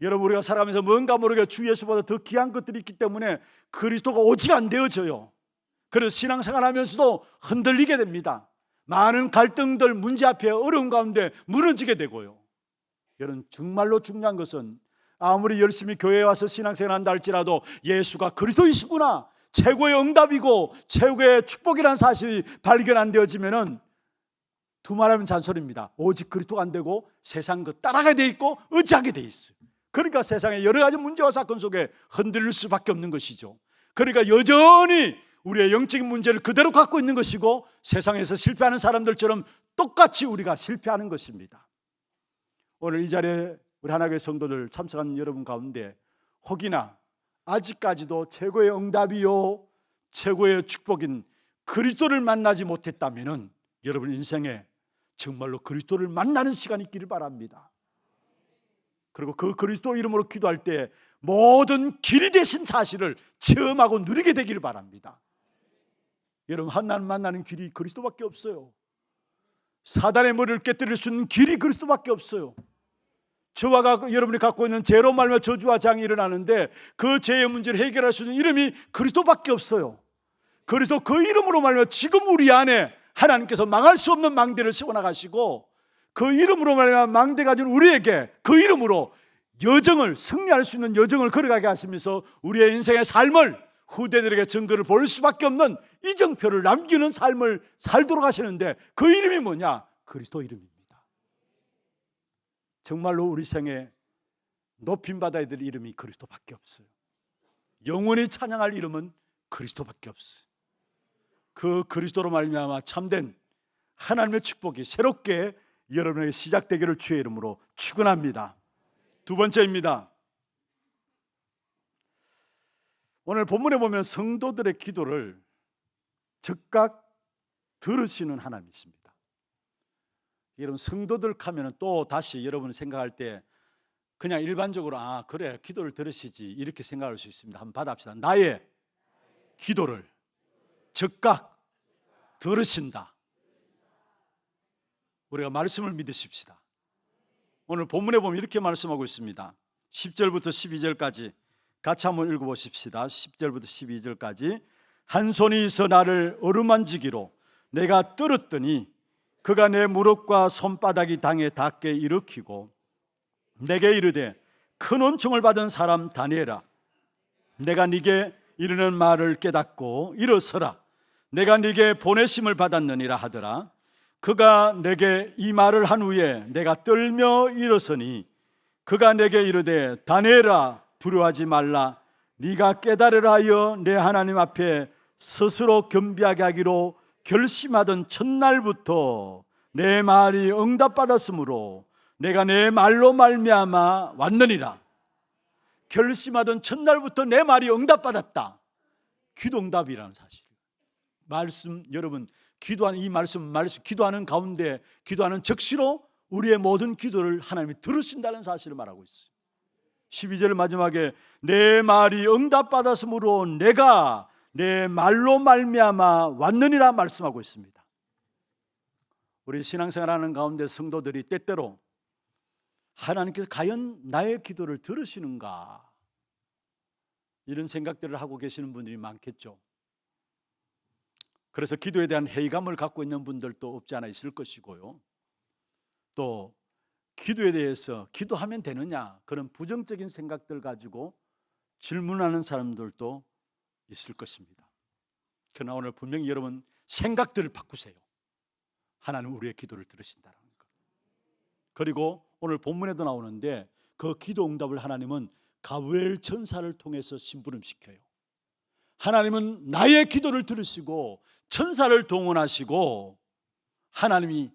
여러분, 우리가 살아가면서 뭔가 모르게 주 예수보다 더 귀한 것들이 있기 때문에 그리스도가 오직 안 되어져요. 그래서 신앙생활 하면서도 흔들리게 됩니다. 많은 갈등들, 문제 앞에 어려운 가운데 무너지게 되고요. 여러분, 정말로 중요한 것은 아무리 열심히 교회에 와서 신앙생활 한다 할지라도 예수가 그리스도이시구나, 최고의 응답이고 최고의 축복이라는 사실이 발견 안 되어지면은 두말하면 잔소리입니다. 오직 그리스도가 안 되고 세상 것 따라가게 돼 있고 의지하게 돼 있어요. 그러니까 세상의 여러 가지 문제와 사건 속에 흔들릴 수밖에 없는 것이죠. 그러니까 여전히 우리의 영적인 문제를 그대로 갖고 있는 것이고 세상에서 실패하는 사람들처럼 똑같이 우리가 실패하는 것입니다. 오늘 이 자리에 우리 하나교회 성도들 참석한 여러분 가운데 혹이나 아직까지도 최고의 응답이요 최고의 축복인 그리스도를 만나지 못했다면 여러분 인생에 정말로 그리스도를 만나는 시간이 있기를 바랍니다. 그리고 그 그리스도 이름으로 기도할 때 모든 길이 되신 사실을 체험하고 누리게 되기를 바랍니다. 여러분, 하나님 만나는 길이 그리스도밖에 없어요. 사단의 머리를 깨뜨릴 수 있는 길이 그리스도밖에 없어요. 저와 여러분이 갖고 있는 죄로 말미암아 저주와 장이 일어나는데 그 죄의 문제를 해결할 수 있는 이름이 그리스도밖에 없어요. 그래서 그 이름으로 말미암아 지금 우리 안에 하나님께서 망할 수 없는 망대를 세워나가시고 그 이름으로 말미암아 망대 가진 우리에게 그 이름으로 여정을, 승리할 수 있는 여정을 걸어가게 하시면서 우리의 인생의 삶을 후대들에게 증거를 볼 수밖에 없는 이정표를 남기는 삶을 살도록 하시는데 그 이름이 뭐냐? 그리스도 이름입니다. 정말로 우리 생에 높임받아야 될 이름이 그리스도밖에 없어요. 영원히 찬양할 이름은 그리스도밖에 없어요. 그 그리스도로 말미암아 참된 하나님의 축복이 새롭게 여러분에게 시작되기를 주의 이름으로 축원합니다. 두 번째입니다. 오늘 본문에 보면 성도들의 기도를 즉각 들으시는 하나님이십니다. 여러분, 성도들 하면 또 다시 여러분이 생각할 때 그냥 일반적으로 그래 기도를 들으시지 이렇게 생각할 수 있습니다. 한번 받아봅시다. 나의 기도를 즉각 들으신다. 우리가 말씀을 믿으십시다. 오늘 본문에 보면 이렇게 말씀하고 있습니다. 10절부터 12절까지 같이 한번 읽어보십시다. 10절부터 12절까지 한 손이 있어 나를 어루만지기로 내가 떨었더니 그가 내 무릎과 손바닥이 당에 닿게 일으키고 내게 이르되 큰 은총을 받은 사람 다니엘아, 내가 네게 이르는 말을 깨닫고 일어서라. 내가 네게 보내심을 받았느니라 하더라. 그가 내게 이 말을 한 후에 내가 떨며 일어서니 그가 내게 이르되 다니엘아, 두려워하지 말라. 네가 깨달으라 하여 내 하나님 앞에 스스로 겸비하게 하기로 결심하던 첫날부터 내 말이 응답받았으므로 내가 내 말로 말미암아 왔느니라. 결심하던 첫날부터 내 말이 응답받았다. 기도 응답이라는 사실. 말씀, 여러분, 기도하는 이 말씀 기도하는 가운데 기도하는 즉시로 우리의 모든 기도를 하나님이 들으신다는 사실을 말하고 있어요. 12절 마지막에 내 말이 응답받았으므로 내가 내 말로 말미암아 왔느니라 말씀하고 있습니다. 우리 신앙생활하는 가운데 성도들이 때때로 하나님께서 과연 나의 기도를 들으시는가 이런 생각들을 하고 계시는 분들이 많겠죠. 그래서 기도에 대한 회의감을 갖고 있는 분들도 없지 않아 있을 것이고요. 또 기도에 대해서 기도하면 되느냐 그런 부정적인 생각들 가지고 질문하는 사람들도 있을 것입니다. 그러나 오늘 분명히 여러분 생각들을 바꾸세요. 하나님 우리의 기도를 들으신다는 것. 그리고 오늘 본문에도 나오는데 그 기도 응답을 하나님은 가브리엘 천사를 통해서 심부름시켜요. 하나님은 나의 기도를 들으시고 천사를 동원하시고 하나님이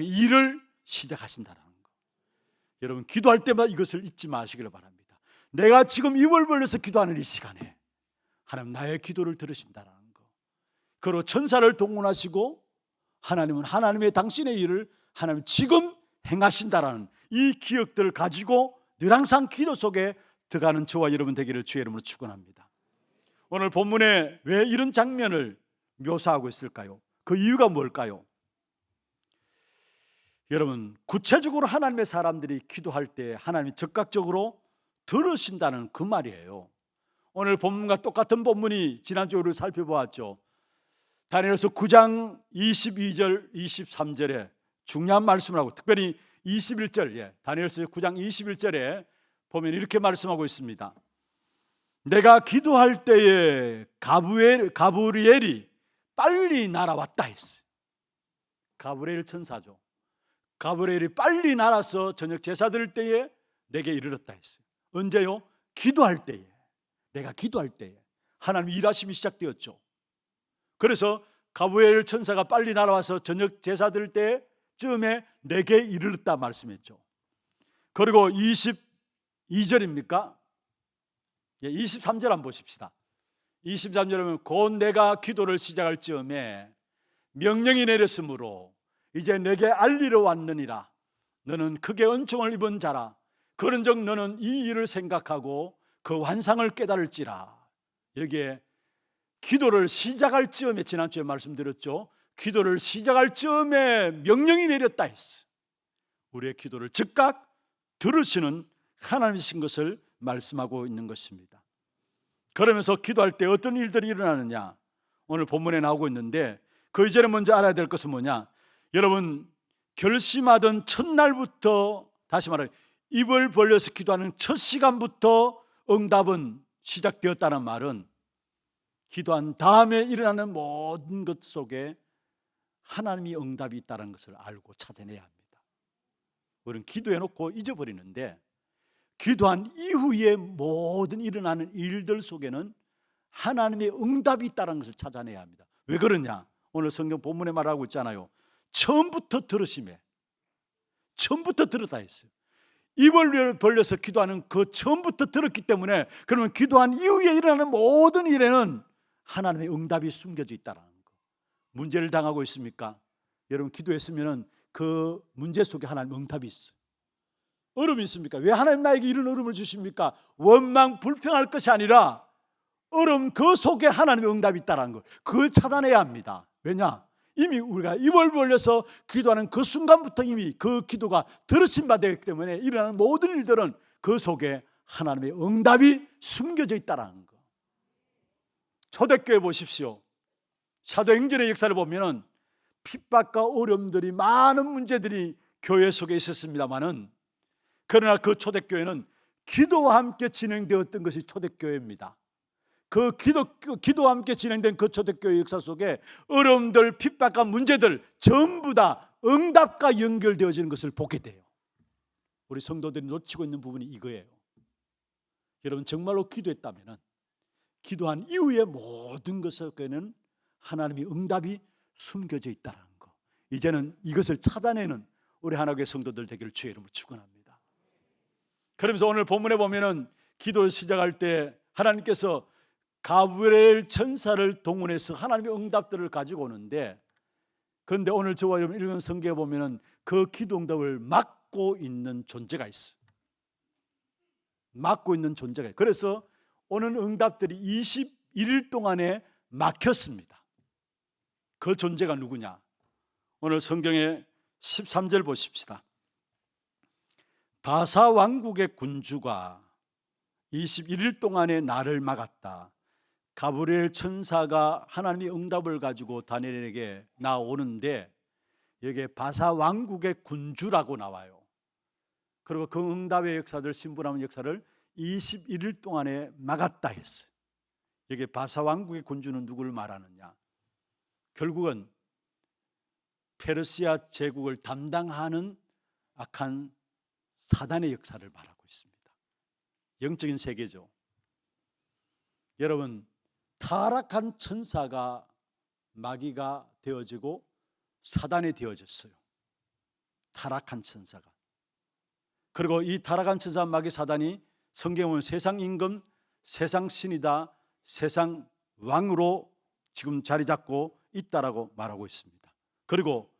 일을 시작하신다는 것. 여러분 기도할 때마다 이것을 잊지 마시기를 바랍니다. 내가 지금 입을 벌려서 기도하는 이 시간에 하나님 나의 기도를 들으신다는 것. 그리고 천사를 동원하시고 하나님은 하나님의 당신의 일을 하나님 지금 행하신다라는 이 기억들을 가지고 늘 항상 기도 속에 들어가는 저와 여러분 되기를 주의 이름으로 축원합니다. 오늘 본문에 왜 이런 장면을 묘사하고 있을까요? 그 이유가 뭘까요? 여러분 구체적으로 하나님의 사람들이 기도할 때 하나님이 적극적으로 들으신다는 그 말이에요. 오늘 본문과 똑같은 본문이 지난주에 우리 살펴보았죠. 다니엘서 9장 22절 23절에 중요한 말씀을 하고 특별히 21절 다니엘서 9장 21절에 보면 이렇게 말씀하고 있습니다. 내가 기도할 때에 가브리엘이 빨리 날아왔다 했어요. 가브리엘 천사죠. 가브리엘이 빨리 날아서 저녁 제사 드릴 때에 내게 이르렀다 했어요. 언제요? 기도할 때에. 내가 기도할 때에 하나님 일하심이 시작되었죠. 그래서 가브리엘 천사가 빨리 날아와서 저녁 제사 드릴 때쯤에 내게 이르렀다 말씀했죠. 그리고 22절입니까? 23절 한번 보십시다. 23절에 보면 곧 내가 기도를 시작할 즈음에 명령이 내렸으므로 이제 내게 알리러 왔느니라. 너는 크게 은총을 입은 자라. 그런즉 너는 이 일을 생각하고 그 환상을 깨달을지라. 여기에 기도를 시작할 즈음에 지난주에 말씀드렸죠. 기도를 시작할 즈음에 명령이 내렸다 했어. 우리의 기도를 즉각 들으시는 하나님이신 것을 말씀하고 있는 것입니다. 그러면서 기도할 때 어떤 일들이 일어나느냐 오늘 본문에 나오고 있는데 그 이전에 먼저 알아야 될 것은 뭐냐. 여러분 결심하던 첫날부터 다시 말해 입을 벌려서 기도하는 첫 시간부터 응답은 시작되었다는 말은 기도한 다음에 일어나는 모든 것 속에 하나님이 응답이 있다는 것을 알고 찾아내야 합니다. 우리는 기도해놓고 잊어버리는데 기도한 이후에 모든 일어나는 일들 속에는 하나님의 응답이 있다는 것을 찾아내야 합니다. 왜 그러냐? 오늘 성경 본문에 말하고 있잖아요. 처음부터 들으심에 처음부터 들었다 했어요. 입을 벌려서 기도하는 그 처음부터 들었기 때문에 그러면 기도한 이후에 일어나는 모든 일에는 하나님의 응답이 숨겨져 있다는 거. 문제를 당하고 있습니까? 여러분 기도했으면 그 문제 속에 하나님의 응답이 있어요. 어려움이 있습니까? 왜 하나님 나에게 이런 어려움을 주십니까? 원망 불평할 것이 아니라 어려움 그 속에 하나님의 응답이 있다는 거. 그걸 찾아내야 합니다. 왜냐? 이미 우리가 입을 벌려서 기도하는 그 순간부터 이미 그 기도가 들으신 바 되기 때문에 일어나는 모든 일들은 그 속에 하나님의 응답이 숨겨져 있다는 거. 초대교회 보십시오. 사도행전의 역사를 보면 핍박과 어려움들이 많은 문제들이 교회 속에 있었습니다마는 그러나 그 초대교회는 기도와 함께 진행되었던 것이 초대교회입니다. 그 기도와 함께 진행된 그 초대교회 역사 속에 어려움들, 핍박과 문제들 전부 다 응답과 연결되어지는 것을 보게 돼요. 우리 성도들이 놓치고 있는 부분이 이거예요. 여러분 정말로 기도했다면 기도한 이후에 모든 것 속에는 하나님의 응답이 숨겨져 있다는 거. 이제는 이것을 찾아내는 우리 하나님의 성도들 되기를 주의 이름으로 축원합니다. 그러면서 오늘 본문에 보면은 기도를 시작할 때 하나님께서 가브리엘 천사를 동원해서 하나님의 응답들을 가지고 오는데 그런데 오늘 저와 여러분 읽은 성경에 보면은 그 기도 응답을 막고 있는 존재가 있어요. 막고 있는 존재가 있어요. 그래서 오는 응답들이 21일 동안에 막혔습니다. 그 존재가 누구냐? 오늘 성경의 13절 보십시다. 바사 왕국의 군주가 21일 동안에 나를 막았다. 가브리엘 천사가 하나님의 응답을 가지고 다니엘에게 나오는데 여기에 바사 왕국의 군주라고 나와요. 그리고 그 응답의 역사들, 신분하는 역사를 21일 동안에 막았다 했어요. 여기 바사 왕국의 군주는 누구를 말하느냐? 결국은 페르시아 제국을 담당하는 악한 사단의 역사를 말하고 있습니다. 영적인 세계죠. 여러분, 타락한 천사가 마귀가 되어지고 사단이 되어졌어요. 타락한 천사가. 그리고 이 타락한 천사 마귀 사단이 성경에 보면 세상 임금, 세상 신이다, 세상 왕으로 지금 자리 잡고 있다라고 말하고 있습니다. 그리고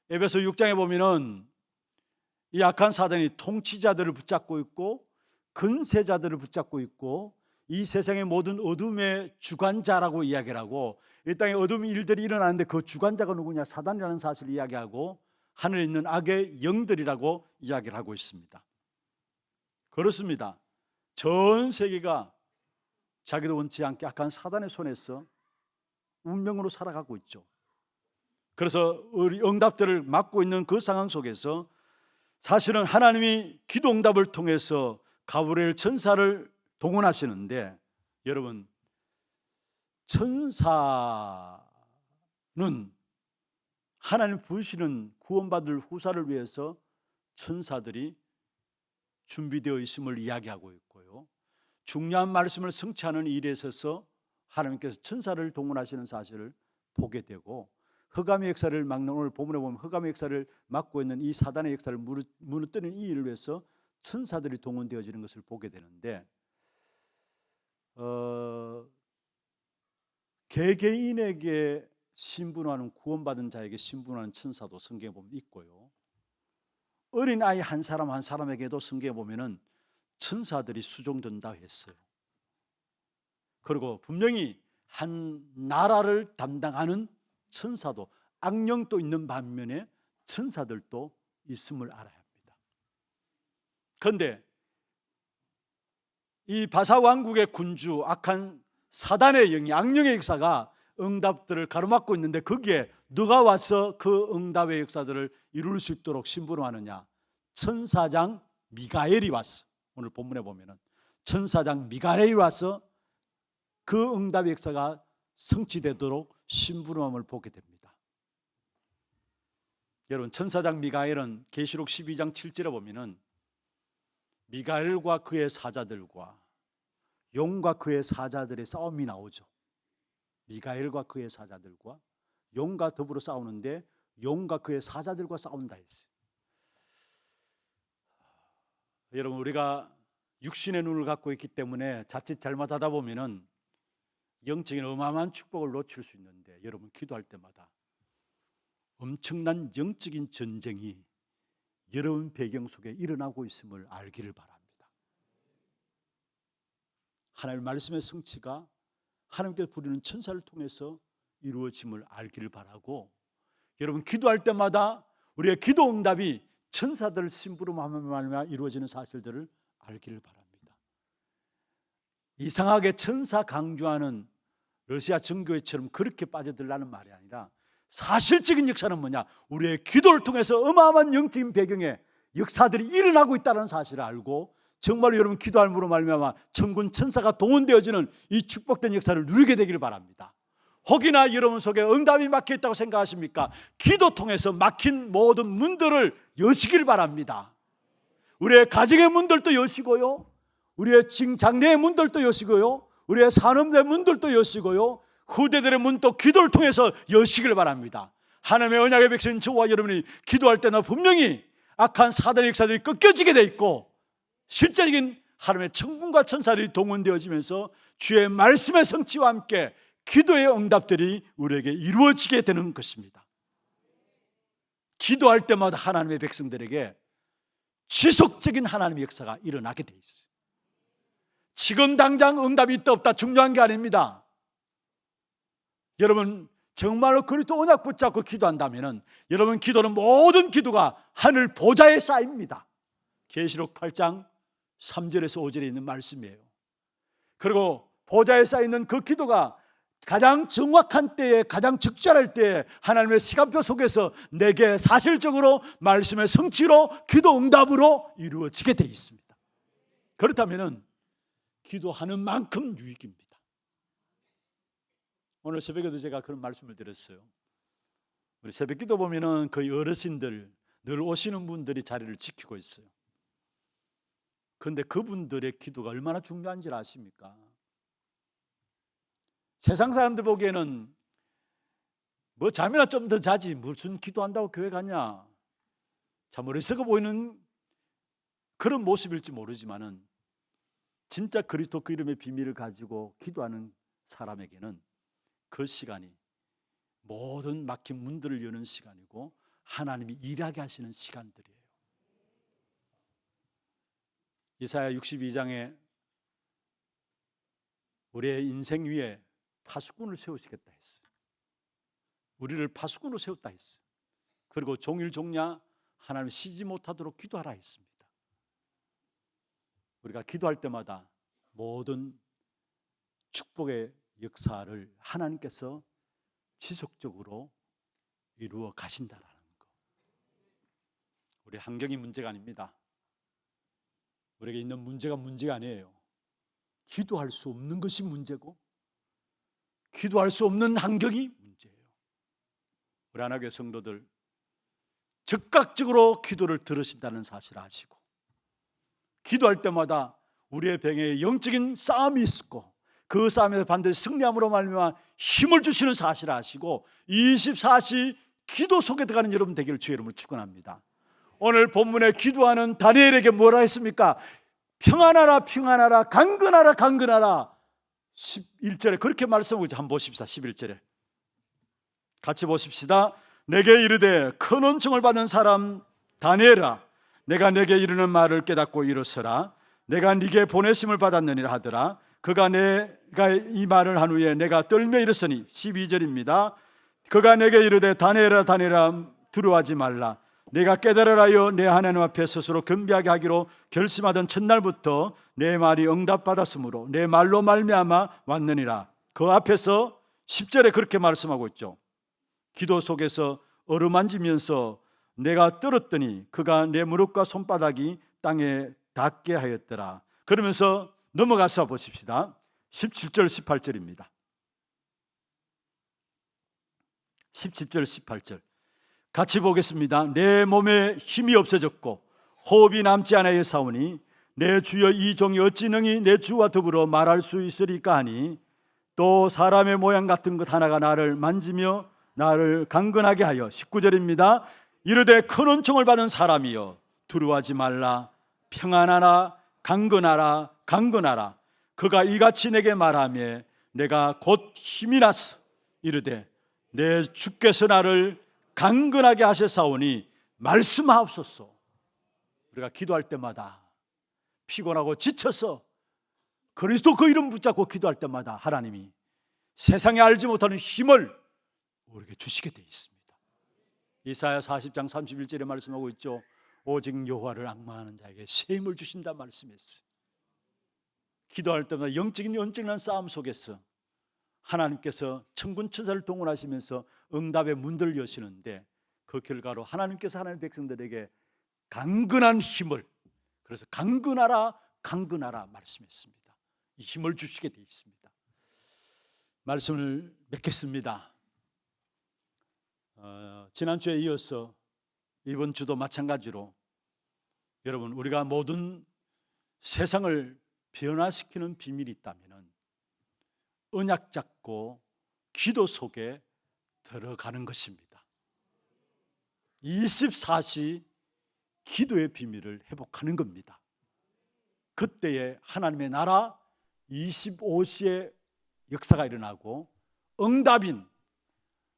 에베소 6장에 보면은 이 악한 사단이 통치자들을 붙잡고 있고 근세자들을 붙잡고 있고 이 세상의 모든 어둠의 주관자라고 이야기를 하고 이 땅에 어둠 일들이 일어나는데 그 주관자가 누구냐? 사단이라는 사실을 이야기하고 하늘에 있는 악의 영들이라고 이야기를 하고 있습니다. 그렇습니다. 전 세계가 자기도 원치 않게 악한 사단의 손에서 운명으로 살아가고 있죠. 그래서 우리 응답들을 막고 있는 그 상황 속에서 사실은 하나님이 기도 응답을 통해서 가브리엘 천사를 동원하시는데 여러분, 천사는 하나님 부르시는 구원받을 후사를 위해서 천사들이 준비되어 있음을 이야기하고 있고요, 중요한 말씀을 성취하는 일에 있어서 하나님께서 천사를 동원하시는 사실을 보게 되고, 흑암의 역사를 막는, 오늘 본문에 보면 흑암의 역사를 막고 있는 이 사단의 역사를 무너뜨리는 이 일을 위해서 천사들이 동원되어지는 것을 보게 되는데, 개개인에게 신분하는, 구원받은 자에게 신분하는 천사도 성경에 보면 있고요, 어린아이 한 사람 한 사람에게도 성경에 보면은 천사들이 수종된다 했어요. 그리고 분명히 한 나라를 담당하는 천사도, 악령도 있는 반면에 천사들도 있음을 알아야 합니다. 그런데 이 바사 왕국의 군주, 악한 사단의 영이, 악령의 역사가 응답들을 가로막고 있는데 거기에 누가 와서 그 응답의 역사들을 이룰 수 있도록 심부름하느냐? 천사장 미가엘이 왔어. 오늘 본문에 보면은 천사장 미가엘이 와서 그 응답의 역사가 성취되도록 심부름함을 보게 됩니다. 여러분, 천사장 미가엘은 계시록 12장 7절에 보면은 미가엘과 그의 사자들과 용과 그의 사자들의 싸움이 나오죠. 미가엘과 그의 사자들과 용과 더불어 싸우는데 용과 그의 사자들과 싸운다 했어요. 여러분, 우리가 육신의 눈을 갖고 있기 때문에 자칫 잘못하다 보면은 영적인 어마어마한 축복을 놓칠 수 있는데, 여러분 기도할 때마다 엄청난 영적인 전쟁이 여러분 배경 속에 일어나고 있음을 알기를 바랍니다. 하나님의 말씀의 성취가 하나님께서 부르는 천사를 통해서 이루어짐을 알기를 바라고, 여러분 기도할 때마다 우리의 기도 응답이 천사들을 심부름하며 이루어지는 사실들을 알기를 바랍니다. 이상하게 천사 강조하는 러시아 정교회처럼 그렇게 빠져들라는 말이 아니라, 사실적인 역사는 뭐냐? 우리의 기도를 통해서 어마어마한 영적인 배경에 역사들이 일어나고 있다는 사실을 알고, 정말로 여러분 기도함으로 말미암아 천군 천사가 동원되어지는 이 축복된 역사를 누리게 되기를 바랍니다. 혹이나 여러분 속에 응답이 막혀있다고 생각하십니까? 기도 통해서 막힌 모든 문들을 여시길 바랍니다. 우리의 가정의 문들도 여시고요, 우리의 장래의 문들도 여시고요, 우리의 산업의 문들도 여시고요, 후대들의 문도 기도를 통해서 여시길 바랍니다. 하나님의 언약의 백성인 저와 여러분이 기도할 때는 분명히 악한 사단의 역사들이 꺾여지게 돼 있고, 실제적인 하나님의 천군과 천사들이 동원되어지면서 주의 말씀의 성취와 함께 기도의 응답들이 우리에게 이루어지게 되는 것입니다. 기도할 때마다 하나님의 백성들에게 지속적인 하나님의 역사가 일어나게 돼 있어요. 지금 당장 응답이 있다 없다 중요한 게 아닙니다. 여러분 정말로 그리스도 언약 붙잡고 기도한다면 여러분 기도는 모든 기도가 하늘 보좌에 쌓입니다. 계시록 8장 3절에서 5절에 있는 말씀이에요. 그리고 보좌에 쌓이는 그 기도가 가장 정확한 때에 가장 적절할 때에 하나님의 시간표 속에서 내게 사실적으로 말씀의 성취로 기도 응답으로 이루어지게 돼 있습니다. 그렇다면 기도하는 만큼 유익입니다. 오늘 새벽에도 제가 그런 말씀을 드렸어요. 우리 새벽기도 보면은 거의 어르신들 늘 오시는 분들이 자리를 지키고 있어요. 그런데 그분들의 기도가 얼마나 중요한지 아십니까? 세상 사람들 보기에는 뭐 잠이나 좀 더 자지 무슨 기도한다고 교회 가냐, 참 어리석어 보이는 그런 모습일지 모르지만은 진짜 그리스도 그 이름의 비밀을 가지고 기도하는 사람에게는 그 시간이 모든 막힌 문들을 여는 시간이고 하나님이 일하게 하시는 시간들이에요. 이사야 62장에 우리의 인생 위에 파수꾼을 세우시겠다 했어요. 우리를 파수꾼으로 세웠다 했어요. 그리고 종일 종야 하나님 쉬지 못하도록 기도하라 했습니다. 우리가 기도할 때마다 모든 축복의 역사를 하나님께서 지속적으로 이루어 가신다라는 것. 우리 환경이 문제가 아닙니다. 우리에게 있는 문제가 아니에요. 기도할 수 없는 것이 문제고 기도할 수 없는 환경이 문제예요. 우리 하나교회 성도들 즉각적으로 기도를 들으신다는 사실을 아시고 기도할 때마다 우리의 병에 영적인 싸움이 있고 그 싸움에서 반드시 승리함으로 말미암아 힘을 주시는 사실을 아시고 24시 기도 속에 들어가는 여러분 되기를 주의 이름으로 축원합니다. 오늘 본문에 기도하는 다니엘에게 뭐라 했습니까? 평안하라 평안하라 강건하라 강건하라. 11절에 그렇게 말씀하고 있죠. 한번 보십시다. 11절에 같이 보십시다. 내게 이르되 큰 은총을 받은 사람 다니엘아, 내가 내게 이르는 말을 깨닫고 일어서라. 내가 네게 보내심을 받았느니라 하더라. 그가 내가 이 말을 한 후에 내가 떨며 일었으니 12절입니다. 그가 내게 이르되 다니엘아 다니엘아 두려워하지 말라. 내가 깨달으라 하여 내 하나님 앞에 스스로 겸비하게 하기로 결심하던 첫날부터 내 말이 응답받았으므로 내 말로 말미암아 왔느니라. 그 앞에서 10절에 그렇게 말씀하고 있죠. 기도 속에서 어루만지면서 내가 떨었더니 그가 내 무릎과 손바닥이 땅에 닿게 하였더라. 그러면서 넘어가서 보십시다. 17절 18절입니다 17절 18절 같이 보겠습니다. 내 몸에 힘이 없어졌고 호흡이 남지 않아 사오니 내 주여 이 종이 어찌 능히 내 주와 더불어 말할 수 있으리까 하니 또 사람의 모양 같은 것 하나가 나를 만지며 나를 강건하게 하여 19절입니다. 이르되 큰 은총을 받은 사람이여 두려워하지 말라. 평안하라 강건하라 강건하라. 그가 이같이 내게 말하며 내가 곧 힘이 나서 이르되 내 주께서 나를 강건하게 하셨사오니 말씀하옵소서. 우리가 기도할 때마다 피곤하고 지쳐서 그리스도 그 이름 붙잡고 기도할 때마다 하나님이 세상에 알지 못하는 힘을 우리에게 주시게 되어 있습니다. 이사야 40장 31절에 말씀하고 있죠. 오직 여호와를 앙망하는 자에게 새 힘을 주신다 말씀했어요. 기도할 때마다 영적인 엄청난 싸움 속에서 하나님께서 천군 천사를 동원하시면서 응답의 문들을 여시는데 그 결과로 하나님께서 하나님의 백성들에게 강건한 힘을, 그래서 강건하라 강건하라 말씀했습니다. 이 힘을 주시게 되어 있습니다. 말씀을 맺겠습니다. 지난주에 이어서 이번 주도 마찬가지로 여러분 우리가 모든 세상을 변화시키는 비밀이 있다면 언약 잡고 기도 속에 들어가는 것입니다. 24시 기도의 비밀을 회복하는 겁니다. 그때에 하나님의 나라 25시의 역사가 일어나고 응답인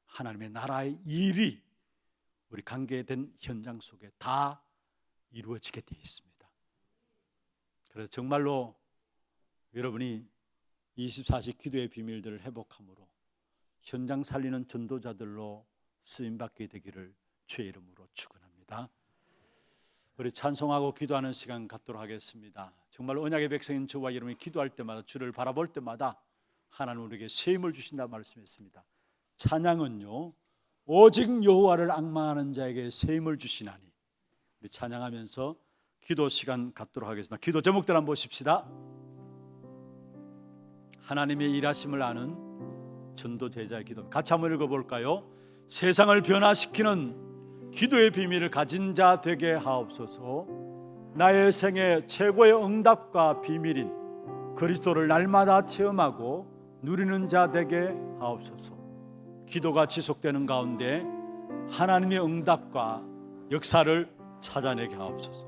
하나님의 나라의 일이 우리 관계된 현장 속에 다 이루어지게 되어 있습니다. 그래서 정말로 여러분이 24시 기도의 비밀들을 회복함으로 현장 살리는 전도자들로 쓰임받게 되기를 주의 이름으로 축원합니다. 우리 찬송하고 기도하는 시간 갖도록 하겠습니다. 정말 언약의 백성인 저와 여러분이 기도할 때마다 주를 바라볼 때마다 하나님 우리에게 새 힘을 주신다 말씀했습니다. 찬양은요, 오직 여호와를 앙망하는 자에게 새 힘을 주시나니. 우리 찬양하면서 기도 시간 갖도록 하겠습니다. 기도 제목들 한번 보십시다. 하나님의 일하심을 아는 전도 제자의 기도. 같이 한번 읽어볼까요? 세상을 변화시키는 기도의 비밀을 가진 자 되게 하옵소서. 나의 생애 최고의 응답과 비밀인 그리스도를 날마다 체험하고 누리는 자 되게 하옵소서. 기도가 지속되는 가운데 하나님의 응답과 역사를 찾아내게 하옵소서.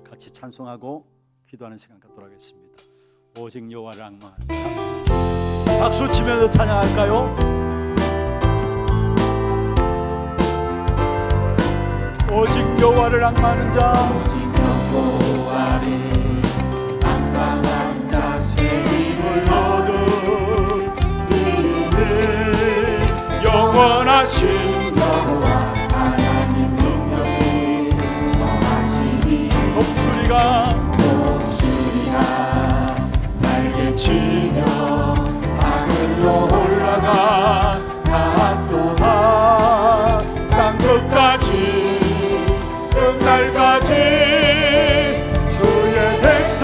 같이 찬송하고 기도하는 시간 갖도록 하겠습니다. 오직 여호와를 앙망하는 자. 박수 치면서 찬양할까요? 오직 여호와를 앙망하는 자, 오직 여호와를 앙망하는 자 새 힘을 얻으리니 영원하신 여호와 하나님 능력이 더하시니 독수리가 날개치며 하늘로 올라가 다 또한 땅 끝까지 끝날까지 주의 백성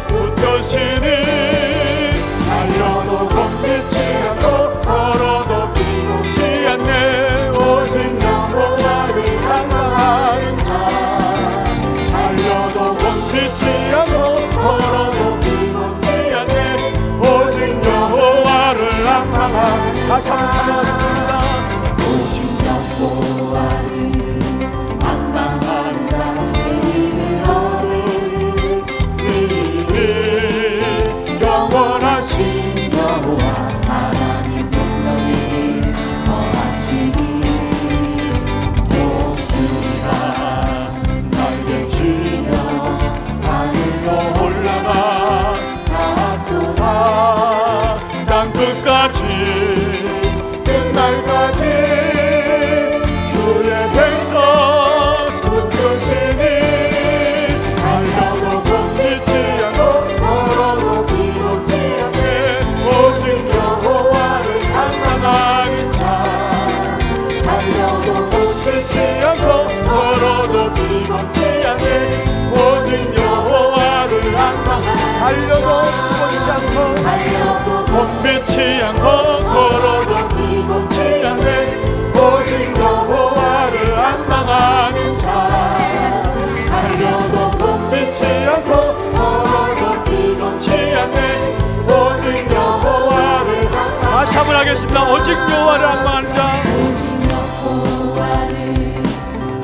붙드시니 달려도 걷지 않고 걸어도 피곤치 않네. 오직 여호와를 앙망하는 자 달려도 걷지 않고 걸어도 피곤치 않네. 오직 여호와를 앙망하는 다시 한번 찬양하겠습니다. 오직 여호와를 앙망하는 자 새 힘을 얻으리니 영원하신 여호와 하나님 능력이 더하시니 독수리가 날개치며 하늘로 올라가 다 또다 땅 끝까지 끝날까지 주의 백성 붙드시니 달려도 걷지 않고 걸어도 피곤치 않네. 오직 여호와를 앙망하는 자 달려도 걷지 않고 걸어도 피곤치 않네. 오직 여호와를 앙망하는 달려도 피곤치 않고 걷지 않고 걸어도 피곤치 않네. 오직 여호와를 앙망하는 자 달려도 걷지 않고 걸어도 피곤치 않네. 오직 여호와를 다시 한번 하겠습니다. 오직 여호와를 앙망하는 자, 오직 여호와를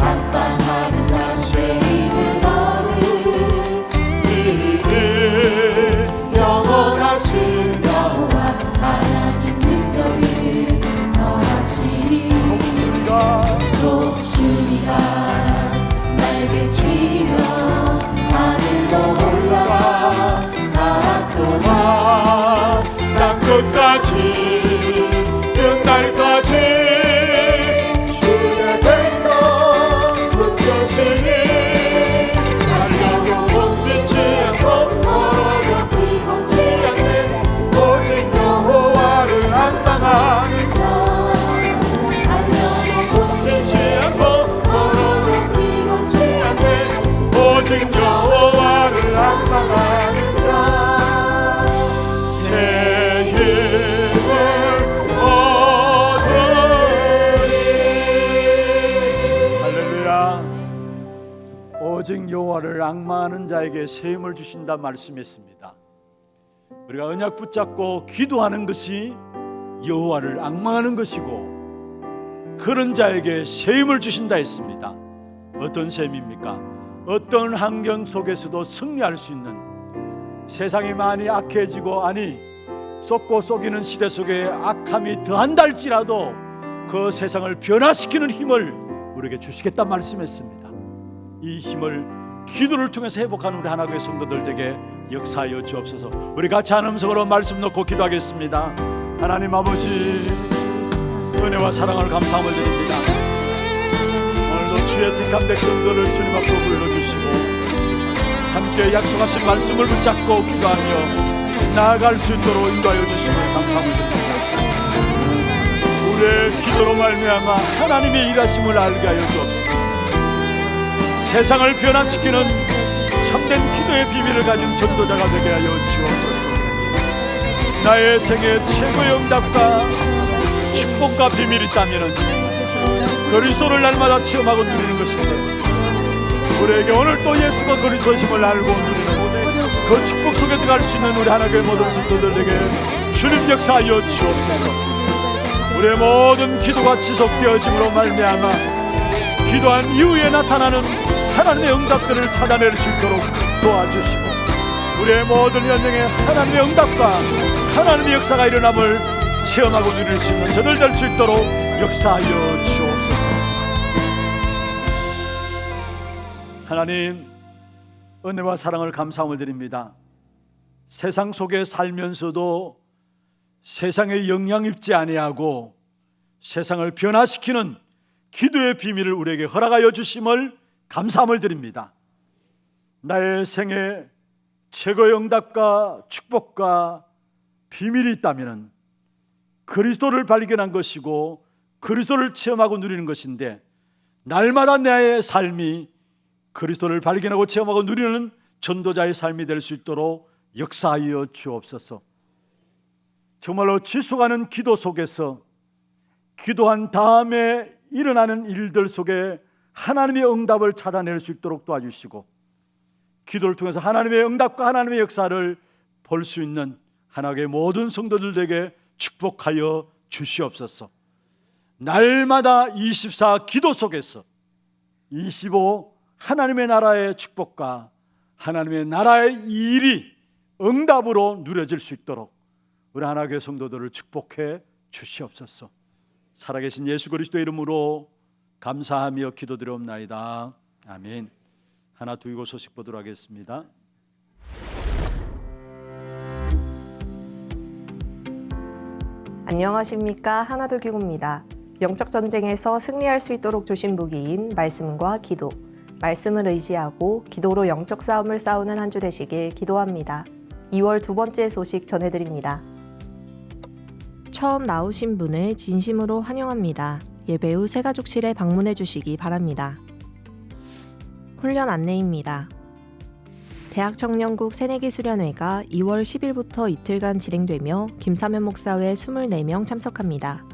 앙망하는 자 새 힘을 얻으리니 영원하신 여호와 하나님 능력이 더하시니 독수리가 날개치며 하늘로 올라가 다 또다 땅 끝까지 끝날까지 주의 백성 붙드시니 달려도 걷지 않고 걸어도 피곤치 않네. 오직 여호와를 앙망하는 자 달려도 걷지 않고 걸어도 피곤치 않네. 오직 여호와를 앙망하는 자 새 힘을 얻으리. 할렐루야. 오직 여호와를 앙망하는 자에게 새 힘을 주신다 말씀했습니다. 우리가 언약 붙잡고 기도하는 것이 여호와를 앙망하는 것이고 그런 자에게 새 힘을 주신다 했습니다. 어떤 새 힘입니까? 어떤 환경 속에서도 승리할 수 있는, 세상이 많이 악해지고 쏟고 속이는 시대 속에 악함이 더한다 할지라도 그 세상을 변화시키는 힘을 우리에게 주시겠다 말씀했습니다. 이 힘을 기도를 통해서 회복하는 우리 하나교회 성도들에게 역사하여 주옵소서. 우리 같이 한 음성으로 말씀 놓고 기도하겠습니다. 하나님 아버지, 은혜와 사랑을 감사함을 드립니다. 오늘도 주의 택한 백성들을 주님 앞으로 불러주시고 함께 약속하신 말씀을 붙잡고 기도하며 나아갈 수 있도록 인도하여 주시면 감사함을 드립니다. 우리의 기도로 말미암아 하나님의 일하심을 알게 하여 주옵소서. 세상을 변화시키는 참된 기도의 비밀을 가진 전도자가 되게 하여 주옵소서. 나의 생애 최고의 응답과 축복과 비밀이 있다면 그리스도를 날마다 체험하고 누리는 것인데, 우리에게 오늘 또 예수가 그리스도심을 알고 누리는 그 축복 속에 들어갈 수 있는 우리 하나님의 모든 성도들에게 주님 역사하여 주옵소서. 우리의 모든 기도가 지속되어짐으로 말미암아 기도한 이후에 나타나는 하나님의 응답들을 찾아낼 수 있도록 도와주시고, 우리의 모든 연령에 하나님의 응답과 하나님의 역사가 일어남을 체험하고 누릴 수 있는 저들 될 수 있도록 역사하여 주옵소서. 하나님, 은혜와 사랑을 감사함을 드립니다. 세상 속에 살면서도 세상에 영향 입지 아니하고 세상을 변화시키는 기도의 비밀을 우리에게 허락하여 주심을 감사함을 드립니다. 나의 생애 최고의 응답과 축복과 비밀이 있다면 그리스도를 발견한 것이고 그리스도를 체험하고 누리는 것인데, 날마다 나의 삶이 그리스도를 발견하고 체험하고 누리는 전도자의 삶이 될 수 있도록 역사하여 주옵소서. 정말로 지속하는 기도 속에서 기도한 다음에 일어나는 일들 속에 하나님의 응답을 찾아낼 수 있도록 도와주시고, 기도를 통해서 하나님의 응답과 하나님의 역사를 볼 수 있는 하나님의 모든 성도들에게 축복하여 주시옵소서. 날마다 24 기도 속에서 25 하나님의 나라의 축복과 하나님의 나라의 일이 응답으로 누려질 수 있도록 우리 하나교회 성도들을 축복해 주시옵소서. 살아계신 예수 그리스도의 이름으로 감사하며 기도드리옵나이다. 아멘. 하나 두고 소식 보도록 하겠습니다. 안녕하십니까, 하나둘기고입니다. 영적 전쟁에서 승리할 수 있도록 주신 무기인 말씀과 기도, 말씀을 의지하고 기도로 영적 싸움을 싸우는 한 주 되시길 기도합니다. 2월 두 번째 소식 전해드립니다. 처음 나오신 분을 진심으로 환영합니다. 예배 후 새가족실에 방문해 주시기 바랍니다. 훈련 안내입니다. 대학청년국 새내기 수련회가 2월 10일부터 이틀간 진행되며 김사면 목사 외 24명 참석합니다.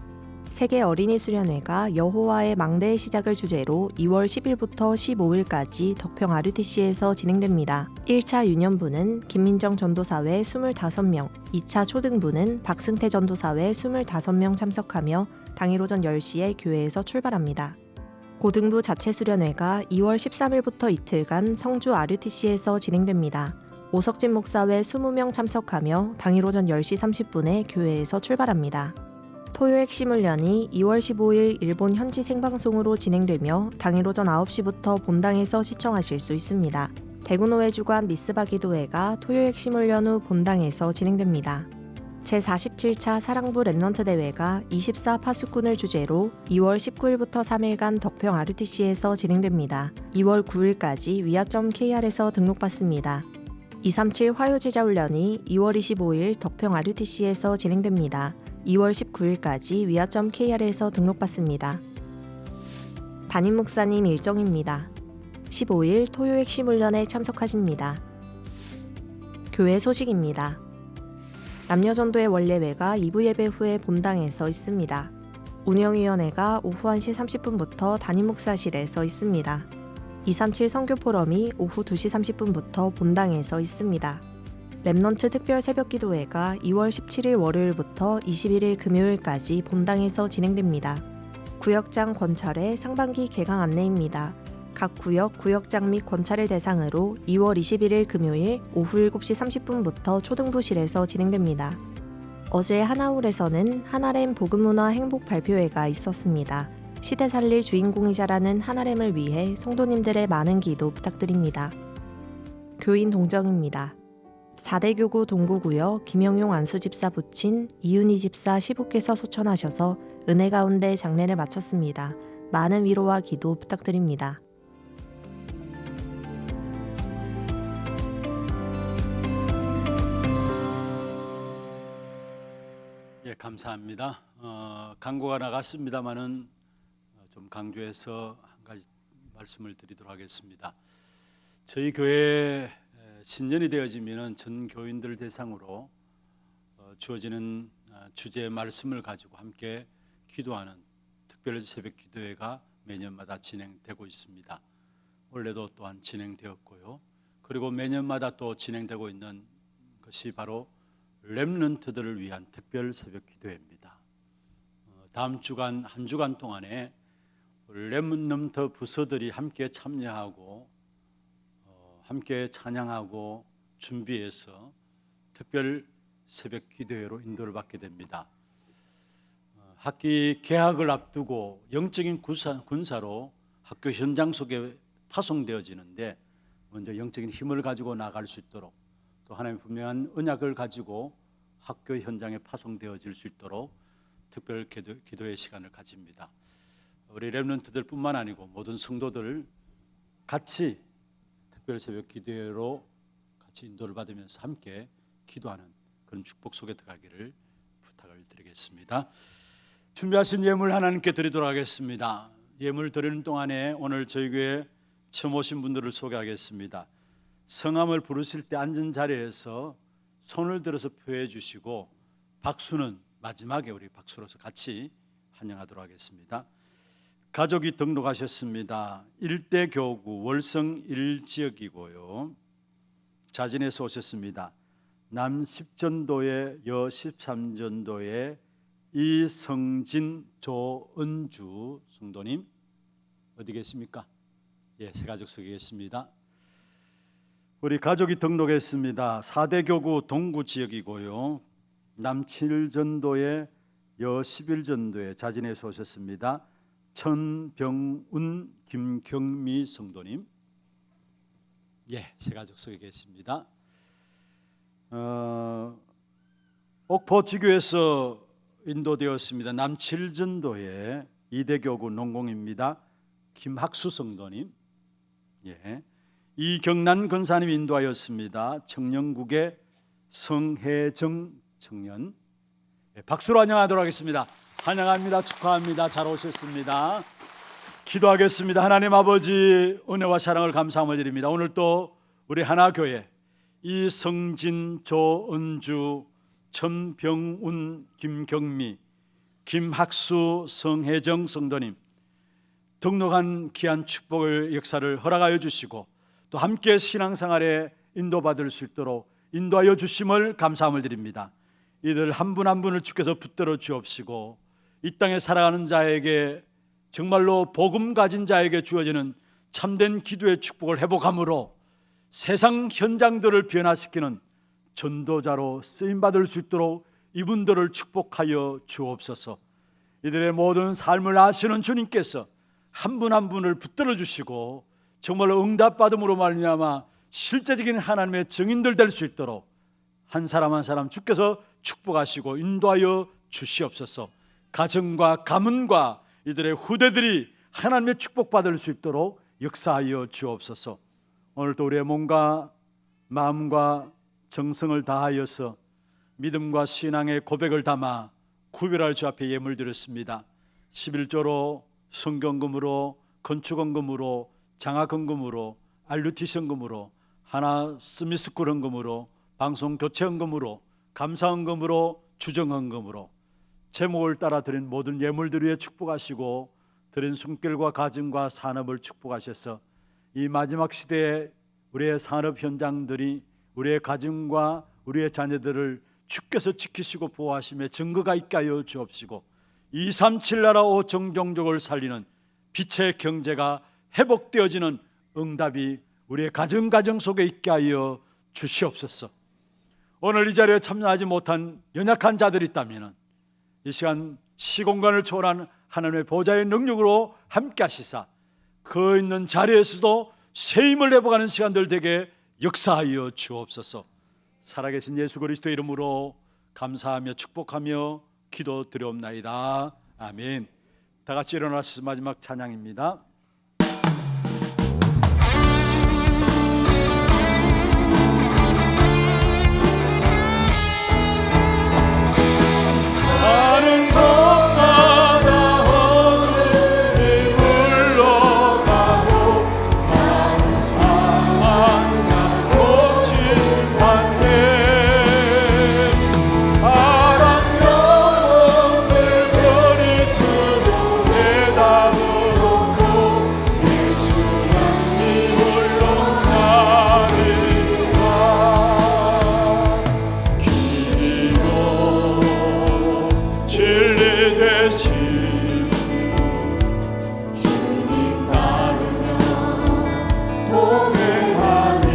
세계 어린이 수련회가 여호와의 망대의 시작을 주제로 2월 10일부터 15일까지 덕평 RUTC에서 진행됩니다. 1차 유년부는 김민정 전도사 외 25명, 2차 초등부는 박승태 전도사 외 25명 참석하며 당일 오전 10시에 교회에서 출발합니다. 고등부 자체 수련회가 2월 13일부터 이틀간 성주 RUTC에서 진행됩니다. 오석진 목사 외 20명 참석하며 당일 오전 10시 30분에 교회에서 출발합니다. 토요 핵심 훈련이 2월 15일 일본 현지 생방송으로 진행되며 당일 오전 9시부터 본당에서 시청하실 수 있습니다. 대구노회 주관 미스바 기도회가 토요 핵심 훈련 후 본당에서 진행됩니다. 제47차 사랑부 랩넌트 대회가 24 파수꾼을 주제로 2월 19일부터 3일간 덕평 RUTC에서 진행됩니다. 2월 9일까지 위아.kr에서 등록받습니다. 237 화요제자 훈련이 2월 25일 덕평 RUTC에서 진행됩니다. 2월 19일까지 위아.kr에서 등록받습니다. 담임 목사님 일정입니다. 15일 토요 핵심 훈련에 참석하십니다. 교회 소식입니다. 남녀전도의 원례회가 2부 예배 후에 본당에서 있습니다. 운영위원회가 오후 1시 30분부터 담임 목사실에서 있습니다. 237 선교 포럼이 오후 2시 30분부터 본당에서 있습니다. 랩넌트 특별 새벽기도회가 2월 17일 월요일부터 21일 금요일까지 본당에서 진행됩니다. 구역장 권찰의 상반기 개강 안내입니다. 각 구역, 구역장 및 권찰을 대상으로 2월 21일 금요일 오후 7시 30분부터 초등부실에서 진행됩니다. 어제 하나홀에서는 하나렘 복음문화 행복 발표회가 있었습니다. 시대 살릴 주인공이자라는 하나렘을 위해 성도님들의 많은 기도 부탁드립니다. 교인 동정입니다. 4대 교구 동구구역 김영용 안수집사 부친 이윤희 집사 시부께서 소천하셔서 은혜 가운데 장례를 마쳤습니다. 많은 위로와 기도 부탁드립니다. 예, 감사합니다. 광고가 나갔습니다만은 좀 강조해서 한 가지 말씀을 드리도록 하겠습니다. 저희 교회 신년이 되어지면은 전 교인들 대상으로 주어지는 주제의 말씀을 가지고 함께 기도하는 특별 새벽 기도회가 매년마다 진행되고 있습니다. 올해도 또한 진행되었고요. 그리고 매년마다 또 진행되고 있는 것이 바로 렘넌트들을 위한 특별 새벽 기도회입니다. 다음 주간 한 주간 동안에 렘넌트 부서들이 함께 참여하고 함께 찬양하고 준비해서 특별 새벽 기도회로 인도를 받게 됩니다. 학기 개학을 앞두고 영적인 군사로 학교 현장 속에 파송되어지는데 먼저 영적인 힘을 가지고 나갈 수 있도록 또 하나님의 분명한 언약을 가지고 학교 현장에 파송되어질 수 있도록 특별 기도의 시간을 가집니다. 우리 렘넌트들 뿐만 아니고 모든 성도들 같이 특별 새벽 기도회로 같이 인도를 받으면서 함께 기도하는 그런 축복 속에 들어가기를 부탁을 드리겠습니다. 준비하신 예물 하나님께 드리도록 하겠습니다. 예물 드리는 동안에 오늘 저희 교회 처음 오신 분들을 소개하겠습니다. 성함을 부르실 때 앉은 자리에서 손을 들어서 표해 주시고 박수는 마지막에 우리 박수로서 같이 환영하도록 하겠습니다. 가족이 등록하셨습니다. 일대교구 월성 1지역이고요. 자진해서 오셨습니다. 남 10전도회 여 13전도회 이성진 조은주 성도님 어디 계십니까? 예, 새 가족 소개하겠습니다. 우리 가족이 등록했습니다. 4대 교구 동구 지역이고요. 남 7전도회 여 11전도회 자진해서 오셨습니다. 천병운 김경미 성도님 예, 새 가족 속에 계십니다. 옥포지교에서 인도되었습니다. 남칠전도회 이대교구 농공입니다. 김학수 성도님 예, 이경란 권사님 인도하였습니다. 청년국의 성혜정 청년 예, 박수로 환영하도록 하겠습니다. 환영합니다. 축하합니다. 잘 오셨습니다. 기도하겠습니다. 하나님 아버지 은혜와 사랑을 감사함을 드립니다. 오늘 또 우리 하나교회 이성진 조은주 천병운 김경미 김학수 성혜정 성도님 등록한 귀한 축복을 역사를 허락하여 주시고 또 함께 신앙생활에 인도받을 수 있도록 인도하여 주심을 감사함을 드립니다. 이들 한 분 한 분을 주께서 붙들어 주옵시고 이 땅에 살아가는 자에게 정말로 복음 가진 자에게 주어지는 참된 기도의 축복을 회복함으로 세상 현장들을 변화시키는 전도자로 쓰임받을 수 있도록 이분들을 축복하여 주옵소서. 이들의 모든 삶을 아시는 주님께서 한 분 한 분을 붙들어 주시고 정말로 응답받음으로 말미암아 실제적인 하나님의 증인들 될 수 있도록 한 사람 한 사람 주께서 축복하시고 인도하여 주시옵소서. 가정과 가문과 이들의 후대들이 하나님의 축복받을 수 있도록 역사하여 주옵소서. 오늘도 우리의 몸과 마음과 정성을 다하여서 믿음과 신앙의 고백을 담아 구별할 주 앞에 예물 드렸습니다. 11조로 성경금으로 건축원금으로 장학헌금으로 알루티션금으로 하나 스미스쿨 헌금으로 방송교체헌금으로 감사헌금으로 주정헌금으로 제목을 따라 드린 모든 예물들 위에 축복하시고 드린 손길과 가정과 산업을 축복하셔서 이 마지막 시대에 우리의 산업 현장들이 우리의 가정과 우리의 자녀들을 주께서 지키시고 보호하심의 증거가 있게 하여 주옵시고 237 나라 5청 종족을 살리는 빛의 경제가 회복되어지는 응답이 우리의 가정 속에 있게 하여 주시옵소서. 오늘 이 자리에 참여하지 못한 연약한 자들이 있다면 이 시간 시공간을 초월한 하나님의 보좌의 능력으로 함께 하시사 그 있는 자리에서도 새 힘을 회복하는 시간들 되게 역사하여 주옵소서. 살아계신 예수 그리스도의 이름으로 감사하며 축복하며 기도드리옵나이다. 아멘. 다 같이 일어나서 마지막 찬양입니다. 나는 곳마다 어둠이 물러가고 나는 상한 자 고침받네. 파란 영혼을 그리스도 대답으로 예수는 네 홀로 나리라. 길이요 진리 되신 주님 따르며 동행하니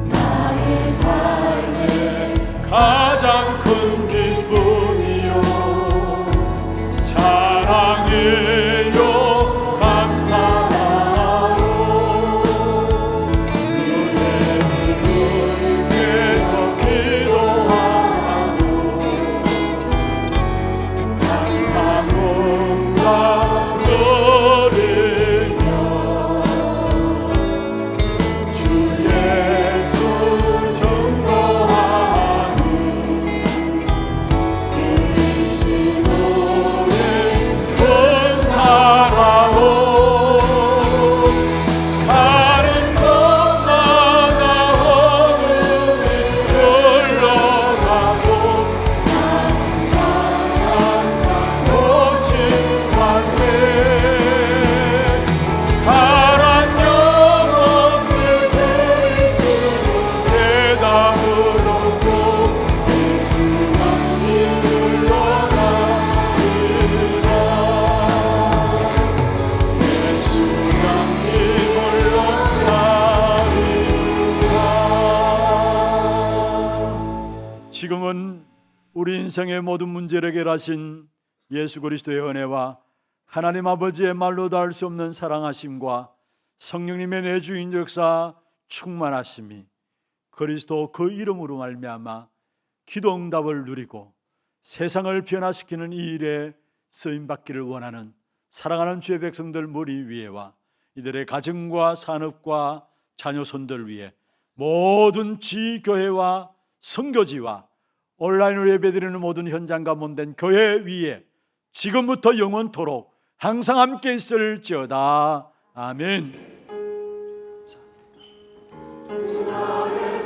나의 삶의 가장 큰 기쁨이요 사랑해요 감사하오. 은혜를 깨어 기도하고 감사문과 드리며 주 예수 증거하는 그리스도의 은사라오. 다른 것마다 어둠이 흘러가고 고침받네. 파란 영혼을 그리스도 대답으로 예수가 네 물러나리라. 예수가 네 물러나리라. 지금은 우리 인생의 모든 문제를 해결하신 예수 그리스도의 은혜와 하나님 아버지의 말로 닿을 수 없는 사랑하심과 성령님의 내주인 역사 충만하심이 그리스도 그 이름으로 말미암아 기도 응답을 누리고 세상을 변화시키는 이 일에 쓰임받기를 원하는 사랑하는 주의 백성들 무리 위에와 이들의 가정과 산업과 자녀손들 위해 모든 지교회와 선교지와 온라인으로 예배드리는 모든 현장 가운데 교회 위에 지금부터 영원토록 항상 함께 있을지어다. 아멘. 나의